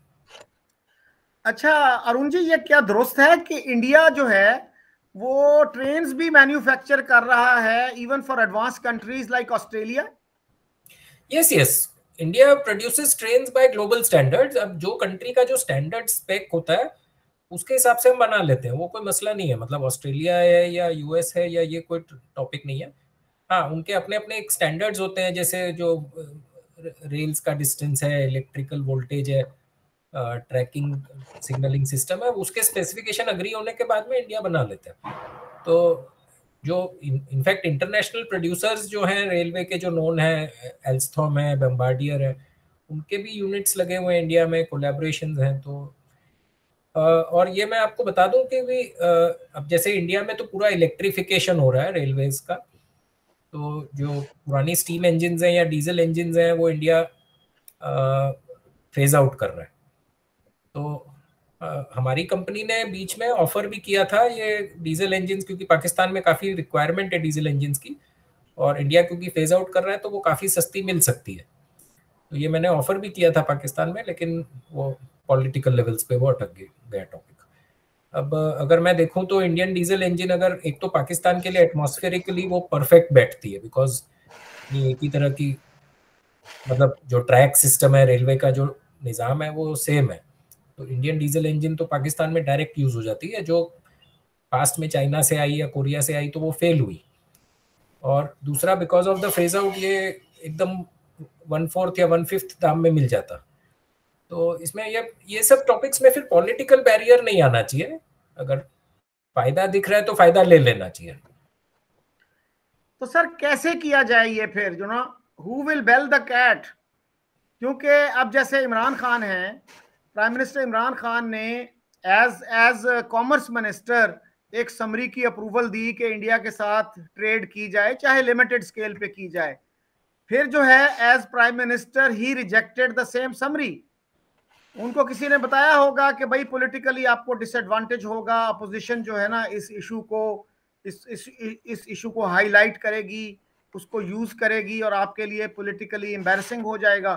S1: अच्छा अरुण जी, ये क्या दुरुस्त है कि इंडिया जो है वो ट्रेन्स भी मैन्युफैक्चर कर रहा है even for advance countries like Australia?
S2: Yes yes, India produces trains by global standards. अब जो कंट्री का जो स्टैंडर्ड स्पेक होता है उसके हिसाब से हम बना लेते हैं, वो कोई मसला नहीं है। मतलब ऑस्ट्रेलिया है या यूएस है, या ये कोई टॉपिक नहीं है। हाँ, उनके अपने अपने एक स्टैंडर्ड्स होते हैं, जैसे जो रेल्स का डिस्टेंस है, इलेक्ट्रिकल वोल्टेज है, ट्रैकिंग सिग्नलिंग सिस्टम है, उसके स्पेसिफिकेशन अग्री होने के बाद में इंडिया बना लेते हैं। तो जो इनफैक्ट इंटरनेशनल प्रोड्यूसर्स जो हैं रेलवे के, जो नोन है, एल्स्टॉम है, बम्बार्डियर है, उनके भी यूनिट्स लगे हुए हैं इंडिया में, कोलैबोरेशंस हैं। तो और ये मैं आपको बता दूं कि भी अब जैसे इंडिया में तो पूरा इलेक्ट्रिफिकेशन हो रहा है रेलवेज का। तो जो पुरानी स्टीम इंजन हैं या डीजल इंजन हैं, वो इंडिया फेज आउट कर रहा है। तो हमारी कंपनी ने बीच में ऑफर भी किया था ये डीजल इंजन, क्योंकि पाकिस्तान में काफ़ी रिक्वायरमेंट है डीजल इंजन की, और इंडिया क्योंकि फेज आउट कर रहा है तो वो काफ़ी सस्ती मिल सकती है। तो ये मैंने ऑफर भी किया था पाकिस्तान में, लेकिन वो पॉलिटिकल लेवल्स पे वो अटक गया टॉपिक। अब अगर मैं देखूं तो इंडियन डीजल इंजन, अगर एक तो पाकिस्तान के लिए एटमॉस्फेरिकली वो परफेक्ट बैठती है, बिकॉज ये एक ही तरह की, मतलब जो ट्रैक सिस्टम है रेलवे का, जो निज़ाम है वो सेम है। तो इंडियन डीजल इंजन तो पाकिस्तान में डायरेक्ट यूज हो जाती है। जो पास्ट में चाइना से आई या कोरिया से आई तो वो फेल हुई। और दूसरा, because of the phase out, ये एकदम 1/4 या 1/5 दाम में मिल जाता। तो इसमें ये सब टॉपिक्स में फिर पॉलिटिकल बैरियर नहीं आना चाहिए। अगर फायदा दिख रहा है तो फायदा ले लेना चाहिए।
S1: तो सर कैसे किया जाए ये फिर, जो ना, who will bell the cat? क्योंकि अब जैसे इमरान खान है, प्राइम मिनिस्टर इमरान खान ने एज कॉमर्स मिनिस्टर एक समरी की अप्रूवल दी कि इंडिया के साथ ट्रेड की जाए, चाहे लिमिटेड स्केल पे की जाए। फिर जो है as prime minister he rejected the same summary. उनको किसी ने बताया होगा कि भाई पॉलिटिकली आपको डिसएडवांटेज होगा, अपोजिशन जो है ना इस इशू को हाईलाइट करेगी, उसको यूज करेगी और आपके लिए पॉलिटिकली एम्बैरसिंग हो जाएगा।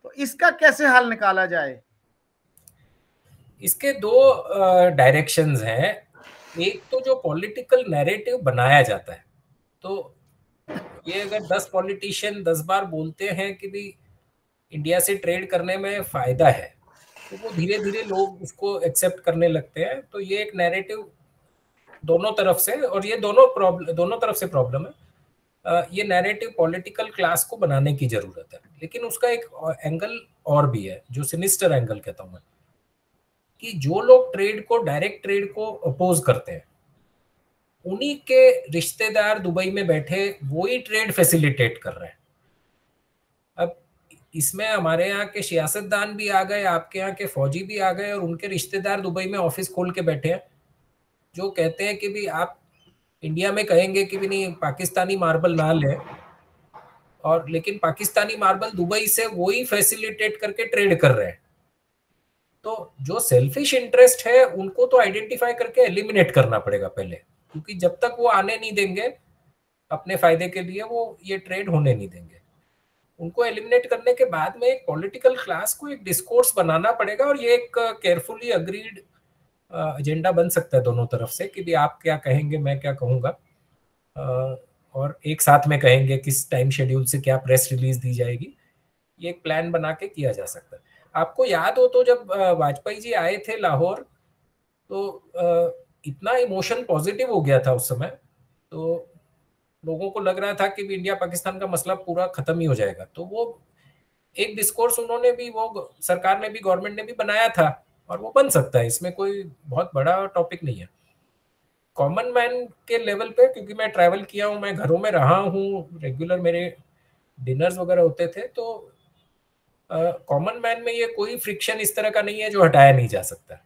S1: तो इसका कैसे हल निकाला जाए?
S2: इसके दो डायरेक्शंस हैं। एक तो जो पॉलिटिकल नैरेटिव बनाया जाता है, तो ये अगर 10 पॉलिटिशियन 10 बार बोलते हैं कि भी इंडिया से ट्रेड करने में फायदा है, तो वो धीरे धीरे लोग उसको एक्सेप्ट करने लगते हैं। तो ये एक नैरेटिव दोनों तरफ से, और ये दोनों तरफ से प्रॉब्लम है। ये नैरेटिव पॉलिटिकल क्लास को बनाने की जरूरत है, लेकिन उसका एक एंगल और भी है जो सिनिस्टर एंगल कहता हूं मैं, कि जो लोग डायरेक्ट ट्रेड को अपोज करते हैं, उन्हीं के रिश्तेदार दुबई में बैठे वो ही ट्रेड फैसिलिटेट कर रहे हैं। अब इसमें हमारे यहाँ के सियासतदान भी आ गए, आपके यहाँ के फौजी भी आ गए, और उनके रिश्तेदार दुबई में ऑफिस खोल के बैठे हैं, जो कहते हैं कि भी आप इंडिया में कहेंगे कि भी नहीं पाकिस्तानी मार्बल ना ले, और लेकिन पाकिस्तानी मार्बल दुबई से वही फैसिलिटेट करके ट्रेड कर रहे हैं। तो जो सेल्फिश इंटरेस्ट है उनको तो आइडेंटिफाई करके एलिमिनेट करना पड़ेगा पहले, क्योंकि जब तक वो आने नहीं देंगे अपने फायदे के लिए, वो ये ट्रेड होने नहीं देंगे। उनको एलिमिनेट करने के बाद में एक पॉलिटिकल क्लास को एक डिस्कोर्स बनाना पड़ेगा, और ये एक केयरफुली अग्रीड एजेंडा बन सकता है दोनों तरफ से, कि भी आप क्या कहेंगे मैं क्या कहूंगा, और एक साथ में कहेंगे किस टाइम शेड्यूल से क्या प्रेस रिलीज दी जाएगी। ये एक प्लान बना के किया जा सकता है। आपको याद हो तो जब वाजपेयी जी आए थे लाहौर, तो इतना इमोशन पॉजिटिव हो गया था उस समय, तो लोगों को लग रहा था कि इंडिया पाकिस्तान का मसला पूरा खत्म ही हो जाएगा। तो वो एक डिस्कोर्स उन्होंने भी, वो सरकार ने भी, गवर्नमेंट ने भी बनाया था, और वो बन सकता है, इसमें कोई बहुत बड़ा टॉपिक नहीं है। कॉमन मैन के लेवल पे, क्योंकि मैं ट्रैवल किया हूँ, मैं घरों में रहा हूँ, रेगुलर मेरे डिनर्स वगैरह होते थे, तो कॉमन मैन में ये कोई फ्रिक्शन इस तरह का नहीं है जो हटाया नहीं जा सकता।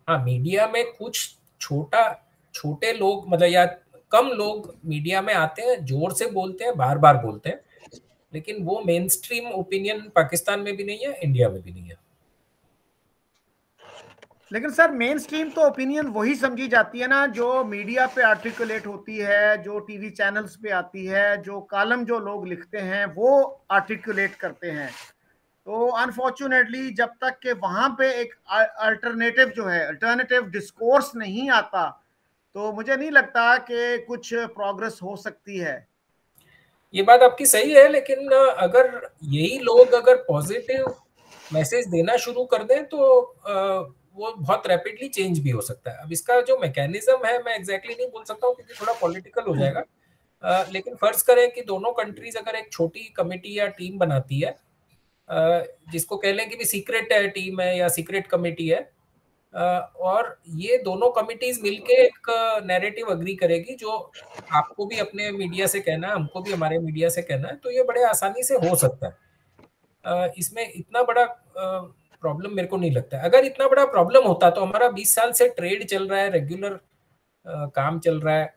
S2: हाँ, मीडिया में कुछ छोटे लोग, मतलब या कम लोग मीडिया में आते हैं, जोर से बोलते हैं, बार बार बोलते हैं, लेकिन वो मेन स्ट्रीम ओपिनियन पाकिस्तान में भी नहीं है, इंडिया में भी नहीं है।
S1: लेकिन सर मेन स्ट्रीम तो ओपिनियन वही समझी जाती है ना जो मीडिया पे आर्टिकुलेट होती है, जो टीवी चैनल्स पे आती है, जो कॉलम जो लोग लिखते हैं वो आर्टिकुलेट करते हैं। तो अनफॉर्चुनेटली जब तक के वहां पे एक अल्टरनेटिव जो है, अल्टरनेटिव डिस्कोर्स नहीं आता, तो मुझे नहीं लगता कि कुछ प्रोग्रेस हो सकती है।
S2: ये बात आपकी सही है, लेकिन अगर यही लोग अगर पॉजिटिव मैसेज देना शुरू कर दें तो वो बहुत रैपिडली चेंज भी हो सकता है। अब इसका जो मैकेनिज्म है मैं एग्जैक्टली नहीं बोल सकता हूँ, क्योंकि थोड़ा पॉलिटिकल हो जाएगा। लेकिन फर्ज करें कि दोनों कंट्रीज अगर एक छोटी कमेटी या टीम बनाती है, जिसको कह लें कि भी सीक्रेट टीम है या सीक्रेट कमेटी है, और ये दोनों कमिटीज मिलके एक नैरेटिव अग्री करेगी, जो आपको भी अपने मीडिया से कहना है, हमको भी हमारे मीडिया से कहना है, तो ये बड़े आसानी से हो सकता है। इसमें इतना बड़ा प्रॉब्लम मेरे को नहीं लगता है। अगर इतना बड़ा प्रॉब्लम होता तो हमारा 20 साल से ट्रेड चल रहा है, रेगुलर काम चल रहा है,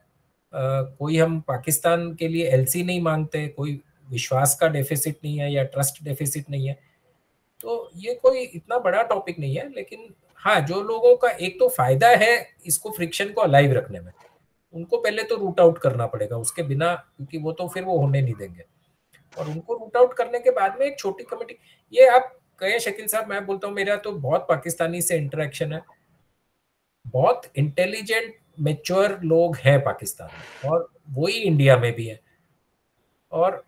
S2: कोई हम पाकिस्तान के लिए एलसी नहीं मांगते, कोई विश्वास का डेफिसिट नहीं है या ट्रस्ट डेफिसिट नहीं है, तो ये कोई इतना बड़ा टॉपिक नहीं है। लेकिन हाँ, जो लोगों का एक तो फायदा है इसको फ्रिक्शन को अलाइव रखने में, उनको पहले तो रूट आउट करना पड़ेगा, उसके बिना, क्योंकि वो तो फिर वो होने नहीं देंगे। और उनको रूट आउट करने के बाद में एक छोटी कमेटी, ये आप कहे शकील साहब, मैं बोलता हूँ मेरा तो बहुत पाकिस्तानी से इंटरेक्शन है, बहुत इंटेलिजेंट मेच्योर लोग हैं पाकिस्तान में, और वही इंडिया में भी है, और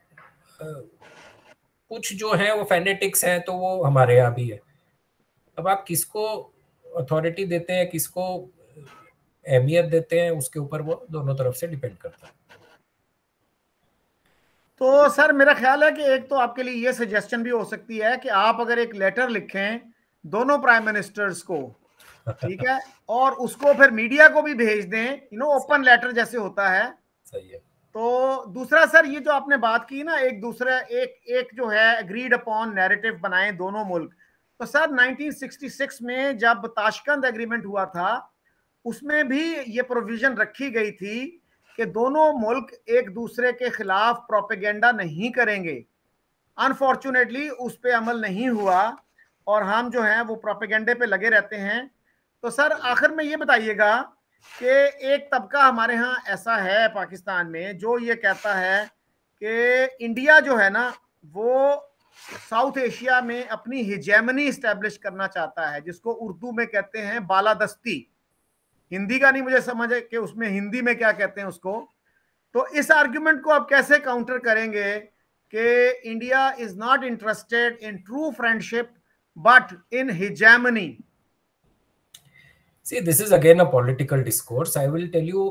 S2: कुछ जो है वो फैनेटिक्स हैं, तो वो हमारे यहाँ भी है। अब आप किसको अथॉरिटी देते हैं, किसको अहमियत देते हैं, उसके ऊपर वो दोनों तरफ से डिपेंड करता है।
S1: तो सर मेरा ख्याल है कि एक तो आपके लिए ये सजेशन भी हो सकती है कि आप अगर एक लेटर लिखें दोनों प्राइम मिनिस्टर्स को, ठीक है, और उसको फिर मीडिया को भी भेज दें, ओपन लेटर जैसे होता है।
S2: सही है।
S1: तो दूसरा सर, ये जो आपने बात की ना, एक दूसरा एक जो है एग्रीड अपॉन नैरेटिव बनाएं दोनों मुल्क। तो सर 1966 में जब ताशकंद एग्रीमेंट हुआ था, उसमें भी ये प्रोविजन रखी गई थी कि दोनों मुल्क एक दूसरे के खिलाफ प्रोपेगेंडा नहीं करेंगे। अनफॉर्चुनेटली उस पर अमल नहीं हुआ, और हम जो हैं वो प्रोपेगेंडे पे लगे रहते हैं। तो सर आखिर में ये बताइएगा कि एक तबका हमारे यहाँ ऐसा है पाकिस्तान में जो ये कहता है कि इंडिया जो है ना वो साउथ एशिया में अपनी हिजेमनी स्टैब्लिश करना चाहता है, जिसको उर्दू में कहते हैं बालादस्ती। हिंदी का नहीं मुझे समझ है कि उसमें हिंदी में क्या कहते हैं उसको। तो इस आर्ग्यूमेंट को आप कैसे काउंटर करेंगे कि India is not interested in true friendship but in hegemony?
S2: See, this is again a political discourse. I will tell you,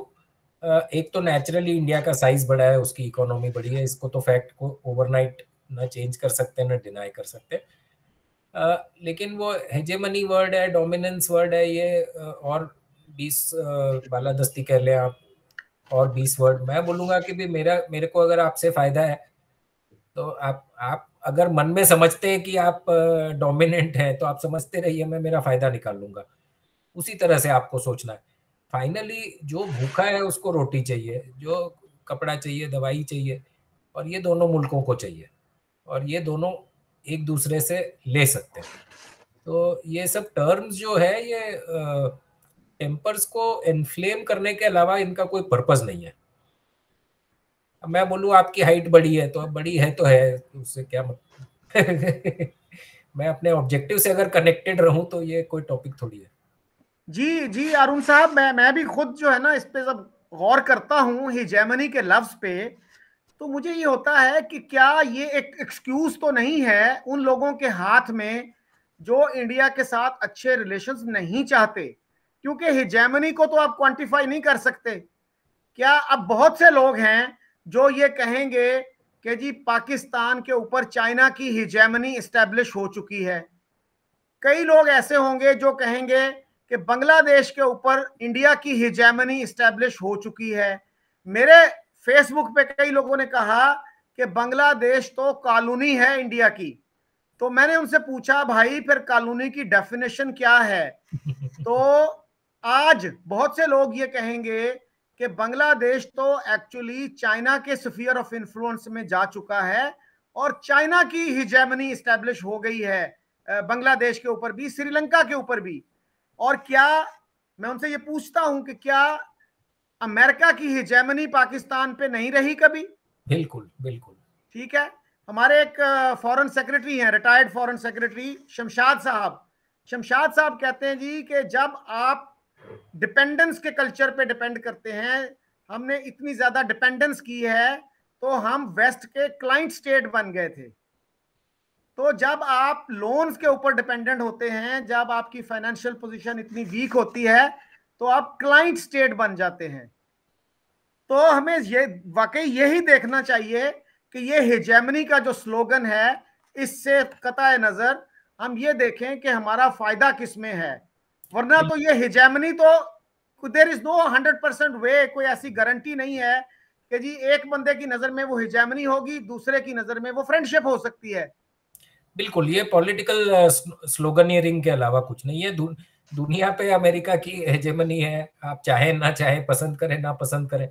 S2: एक तो नेचुरली इंडिया का साइज बड़ा है, उसकी इकोनॉमी बड़ी है, इसको तो फैक्ट को ओवरनाइट ना चेंज कर सकते ना डिनाई कर सकते। लेकिन वो हेजेमनी वर्ड है, डोमिनेंस वर्ड है, ये और 20 बालादस्ती कह लें आप, और 20 वर्ड मैं बोलूंगा कि भी मेरे को अगर आपसे फायदा है तो आप अगर मन में समझते हैं कि आप डोमिनेंट हैं तो आप समझते रहिए, मैं मेरा फायदा निकाल लूंगा। उसी तरह से आपको सोचना है। फाइनली जो भूखा है उसको रोटी चाहिए, जो कपड़ा चाहिए, दवाई चाहिए, और ये दोनों मुल्कों को चाहिए, और ये दोनों एक दूसरे से ले सकते हैं। तो ये सब टर्म्स जो है ये टेम्पर्स को इन्फ्लेम करने के अलावा इनका कोई पर्पस नहीं है। अब मैं बोलूँ आपकी हाइट बड़ी है तो अब बड़ी है तो है, उससे क्या मतलब मैं अपने ऑब्जेक्टिव से अगर कनेक्टेड रहूं तो ये कोई टॉपिक थोड़ी है।
S1: जी जी अरुण साहब, मैं भी खुद जो है ना इस पे जब गौर करता हूँ हिजेमनी के लफ्ज पे, तो मुझे ये होता है कि क्या ये एक एक्सक्यूज तो नहीं है उन लोगों के हाथ में जो इंडिया के साथ अच्छे रिलेशंस नहीं चाहते, क्योंकि हिजेमनी को तो आप क्वांटिफाई नहीं कर सकते। क्या अब बहुत से लोग हैं जो ये कहेंगे कि जी पाकिस्तान के ऊपर चाइना की हिजेमनी एस्टेब्लिश हो चुकी है। कई लोग ऐसे होंगे जो कहेंगे कि बांग्लादेश के ऊपर इंडिया की हिजेमनी एस्टेब्लिश हो चुकी है। मेरे फेसबुक पे कई लोगों ने कहा कि बांग्लादेश तो कॉलोनी है इंडिया की। तो मैंने उनसे पूछा भाई फिर कॉलोनी की डेफिनेशन क्या है? तो आज बहुत से लोग ये कहेंगे कि बांग्लादेश तो एक्चुअली चाइना के स्फीयर ऑफ इन्फ्लुएंस में जा चुका है और चाइना की हिजेमनी एस्टेब्लिश हो गई है बांग्लादेश के ऊपर भी, श्रीलंका के ऊपर भी। और क्या मैं उनसे ये पूछता हूं कि क्या अमेरिका की हिजेमनी पाकिस्तान पे नहीं रही कभी?
S2: बिल्कुल बिल्कुल।
S1: ठीक है, हमारे एक फॉरेन सेक्रेटरी हैं, रिटायर्ड फॉरेन सेक्रेटरी शमशाद साहब। शमशाद साहब कहते हैं जी कि जब आप डिपेंडेंस के कल्चर पे डिपेंड करते हैं, हमने इतनी ज्यादा डिपेंडेंस की है तो हम वेस्ट के क्लाइंट स्टेट बन गए थे। तो जब आप लोन्स के ऊपर डिपेंडेंट होते हैं, जब आपकी फाइनेंशियल पोजीशन इतनी वीक होती है तो आप क्लाइंट स्टेट बन जाते हैं। तो हमें ये वाकई यही देखना चाहिए कि ये हिजेमनी का जो स्लोगन है इससे कतई नजर हम ये देखें कि हमारा फायदा किसमें है। वरना तो ये हिजेमनी तो देयर इज नो 100% वे, कोई ऐसी गारंटी नहीं है कि जी एक बंदे की नजर में वो हिजेमनी होगी, दूसरे की नजर में वो फ्रेंडशिप हो सकती है।
S2: बिल्कुल, ये पॉलिटिकल स्लोगनियरिंग के अलावा कुछ नहीं है। दुनिया पे अमेरिका की हेजेमनी है, आप चाहे ना चाहे, पसंद करें ना पसंद करें।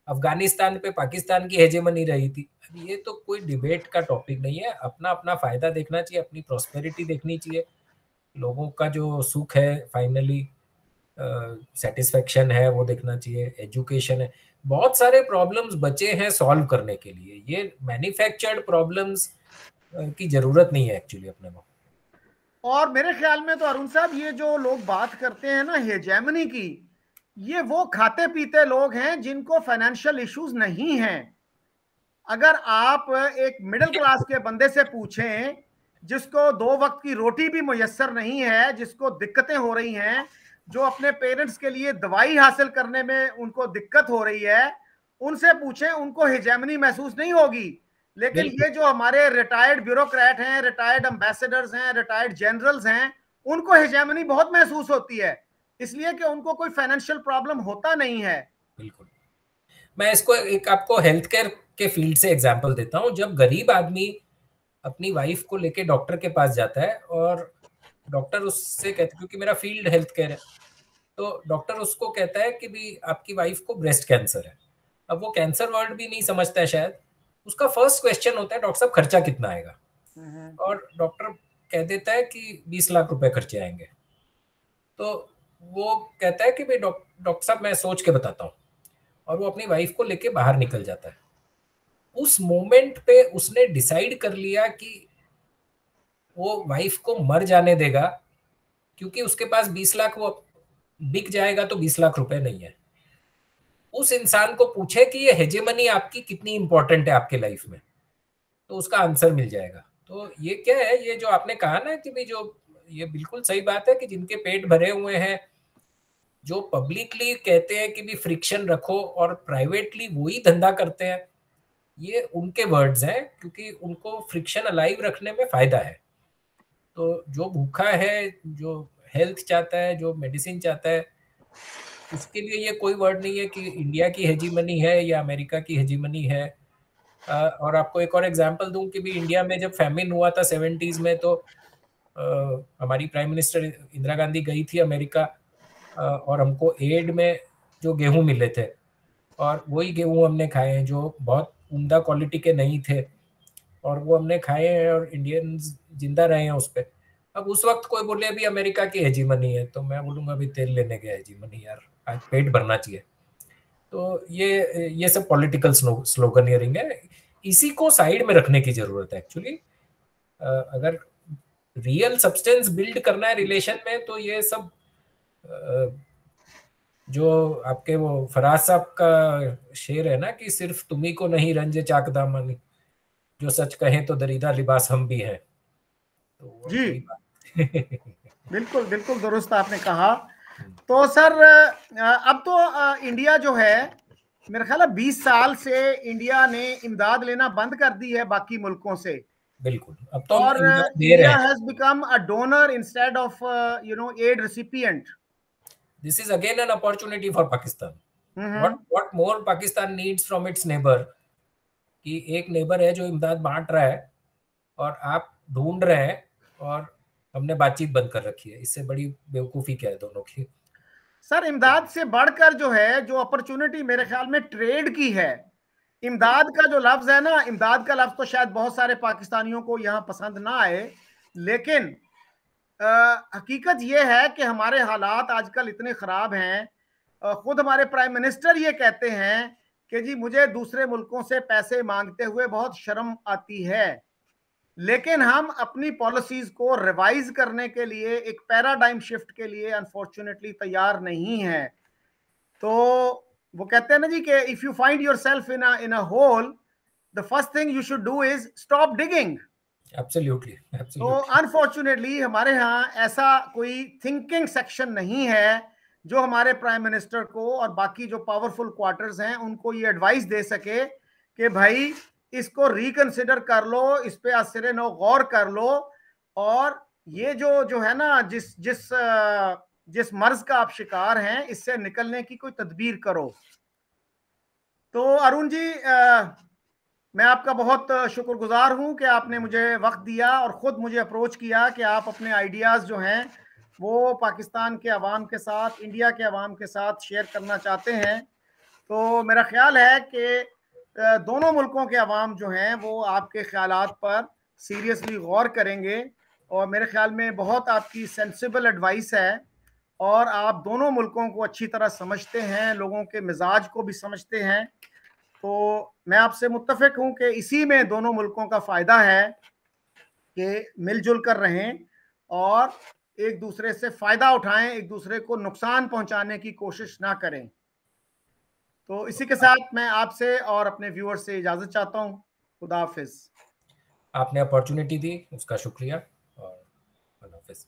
S2: अफगानिस्तान पे पाकिस्तान की हेजेमनी रही थी। ये तो कोई डिबेट का टॉपिक नहीं है। अपना अपना फायदा देखना चाहिए, अपनी प्रॉस्पेरिटी देखनी चाहिए, लोगों का जो सुख है, फाइनली सेटिस्फेक्शन है, वो देखना चाहिए, एजुकेशन है। बहुत सारे प्रॉब्लम्स बचे हैं सॉल्व करने के लिए। ये मैन्युफैक्चर्ड प्रॉब्लम्स की जरूरत नहीं है एक्चुअली अपने को।
S1: और मेरे ख्याल में तो अरुण साहब ये जो लोग बात करते हैं ना हेजेमनी की, ये वो खाते पीते लोग हैं जिनको फाइनेंशियल इश्यूज नहीं हैं। अगर आप एक मिडिल क्लास के बंदे से पूछें जिसको 2 वक्त की रोटी भी मुयस्सर नहीं है, जिसको दिक्कतें हो रही हैं, जो अपने पेरेंट्स के लिए दवाई हासिल करने में उनको दिक्कत हो रही है, उनसे पूछें, उनको हिजेमनी महसूस नहीं होगी। लेकिन ये जो हमारे रिटायर्ड ब्यूरोक्रेट हैं, रिटायर्ड एम्बेसडर्स हैं, रिटायर्ड जनरल्स हैं, उनको हिजेमनी बहुत महसूस होती है, इसलिए कि उनको कोई फाइनेंशियल प्रॉब्लम होता नहीं है।
S2: बिल्कुल। मैं इसको एक आपको हेल्थ केयर के फील्ड से एग्जांपल देता हूँ। जब गरीब आदमी अपनी वाइफ को लेके डॉक्टर के पास जाता है और डॉक्टर उससे कहते, क्योंकि मेरा फील्ड हेल्थ केयर है, तो डॉक्टर उसको कहता है कि भी आपकी वाइफ को ब्रेस्ट कैंसर है। अब वो कैंसर वर्ड भी नहीं समझता है शायद। उसका फर्स्ट क्वेश्चन होता है, डॉक्टर साहब खर्चा कितना आएगा? और डॉक्टर कह देता है कि 20 लाख रुपए खर्चे आएंगे, तो वो कहता है कि भाई डॉक्टर साहब मैं सोच के बताता हूँ, और वो अपनी वाइफ को लेके बाहर निकल जाता है। उस मोमेंट पे उसने डिसाइड कर लिया कि वो वाइफ को मर जाने देगा, क्योंकि उसके पास 20 लाख, वो बिक जाएगा तो 20 लाख रुपए नहीं है। उस इंसान को पूछे कि ये हेजेमनी आपकी कितनी इंपॉर्टेंट है आपके लाइफ में, तो उसका आंसर मिल जाएगा। तो ये क्या है, ये जो आपने कहा ना कि भाई जो, ये बिल्कुल सही बात है कि जिनके पेट भरे हुए हैं, जो पब्लिकली कहते हैं कि भी फ्रिक्शन रखो और प्राइवेटली वही धंधा करते हैं, ये उनके वर्ड्स हैं, क्योंकि उनको फ्रिक्शन अलाइव रखने में फायदा है। तो जो भूखा है, जो हेल्थ चाहता है, जो मेडिसिन चाहता है, उसके लिए ये कोई वर्ड नहीं है कि इंडिया की हेजीमनी है या अमेरिका की हेजीमनी है। और आपको एक और एग्जांपल दूं कि भी इंडिया में जब फैमिन हुआ था 70s में, तो हमारी प्राइम मिनिस्टर इंदिरा गांधी गई थी अमेरिका, और हमको एड में जो गेहूं मिले थे, और वही गेहूं हमने खाए हैं जो बहुत उम्दा क्वालिटी के नहीं थे, और वो हमने खाए हैं और इंडियंस जिंदा रहे हैं उस पर। अब उस वक्त कोई बोले अभी अमेरिका की हेजीमनी है, तो मैं बोलूंगा अभी तेल लेने गया हेजीमनी यार, आज पेट भरना चाहिए। तो ये सब पॉलिटिकल स्लोगनियरिंग है, इसी को साइड में रखने की जरूरत है एक्चुअली। अगर रियल सब्सटेंस बिल्ड करना है रिलेशन में, तो ये सब जो आपके वो फराज साहब का शेर है ना कि सिर्फ तुम्ही को नहीं रंजे चाक दामन, जो सच कहें तो दरीदा लिबास हम भी हैं, तो
S1: जी
S2: वही बात।
S1: बिल्कुल बिल्कुल दुरुस्त आपने कहा। तो सर अब तो इंडिया जो है, मेरा ख्याल है 20 साल से इंडिया ने इमदाद लेना बंद कर दी है बाकी मुल्कों से,
S2: बिल्कुल, अब तो हम
S1: और
S2: इमदाद दे रहे
S1: इंडिया
S2: हैं।
S1: Has become a donor instead of aid recipient.
S2: This is again an opportunity for Pakistan. What more Pakistan needs from its neighbour, कि एक नेबर है जो इमदाद बांट रहा है और आप ढूंढ रहे हैं, और हमने बातचीत बंद कर रखी है। इससे बड़ी बेवकूफी क्या है दोनों की।
S1: सर इमदाद से बढ़कर जो है, जो अपॉर्चुनिटी मेरे ख्याल में ट्रेड की है। इमदाद का जो लफ्ज है ना, इमदाद का लफ्ज तो शायद बहुत सारे पाकिस्तानियों को यहां पसंद ना आए, लेकिन हकीकत यह है कि हमारे हालात आजकल इतने खराब हैं। खुद हमारे प्राइम मिनिस्टर ये कहते हैं कि जी मुझे दूसरे मुल्कों से पैसे मांगते हुए बहुत शर्म आती है, लेकिन हम अपनी पॉलिसीज को रिवाइज करने के लिए, एक पैराडाइम शिफ्ट के लिए अनफॉर्चुनेटली तैयार नहीं है। तो वो कहते हैं ना जी कि if you find yourself in a hole, the first thing you should do is stop digging.
S2: Absolutely,
S1: तो
S2: एब्सोल्युटली।
S1: अनफॉर्चुनेटली हमारे यहाँ ऐसा कोई थिंकिंग सेक्शन नहीं है जो हमारे प्राइम मिनिस्टर को और बाकी जो पावरफुल क्वार्टर्स हैं उनको ये एडवाइस दे सके कि भाई इसको रिकंसिडर कर लो, इस पे सिरे नो गौर कर लो, और ये जो जो है ना, जिस जिस जिस मर्ज का आप शिकार हैं, इससे निकलने की कोई तदबीर करो। तो अरुण जी, मैं आपका बहुत शुक्रगुजार हूं कि आपने मुझे वक्त दिया और ख़ुद मुझे अप्रोच किया कि आप अपने आइडियाज़ जो हैं वो पाकिस्तान के अवाम के साथ, इंडिया के अवाम के साथ शेयर करना चाहते हैं। तो मेरा ख्याल है कि दोनों मुल्कों के अवाम जो हैं वो आपके ख्यालात पर सीरियसली गौर करेंगे, और मेरे ख्याल में बहुत आपकी सेंसिबल एडवाइस है, और आप दोनों मुल्कों को अच्छी तरह समझते हैं, लोगों के मिजाज को भी समझते हैं। तो मैं आपसे मुत्तफिक हूं कि इसी में दोनों मुल्कों का फायदा है कि मिलजुल कर रहें और एक दूसरे से फायदा उठाएं, एक दूसरे को नुकसान पहुंचाने की कोशिश ना करें। तो इसी के साथ मैं आपसे और अपने व्यूअर्स से इजाजत चाहता हूं। खुदा हाफिज।
S2: आपने अपॉर्चुनिटी दी, उसका शुक्रिया, और अल्लाह हाफिज।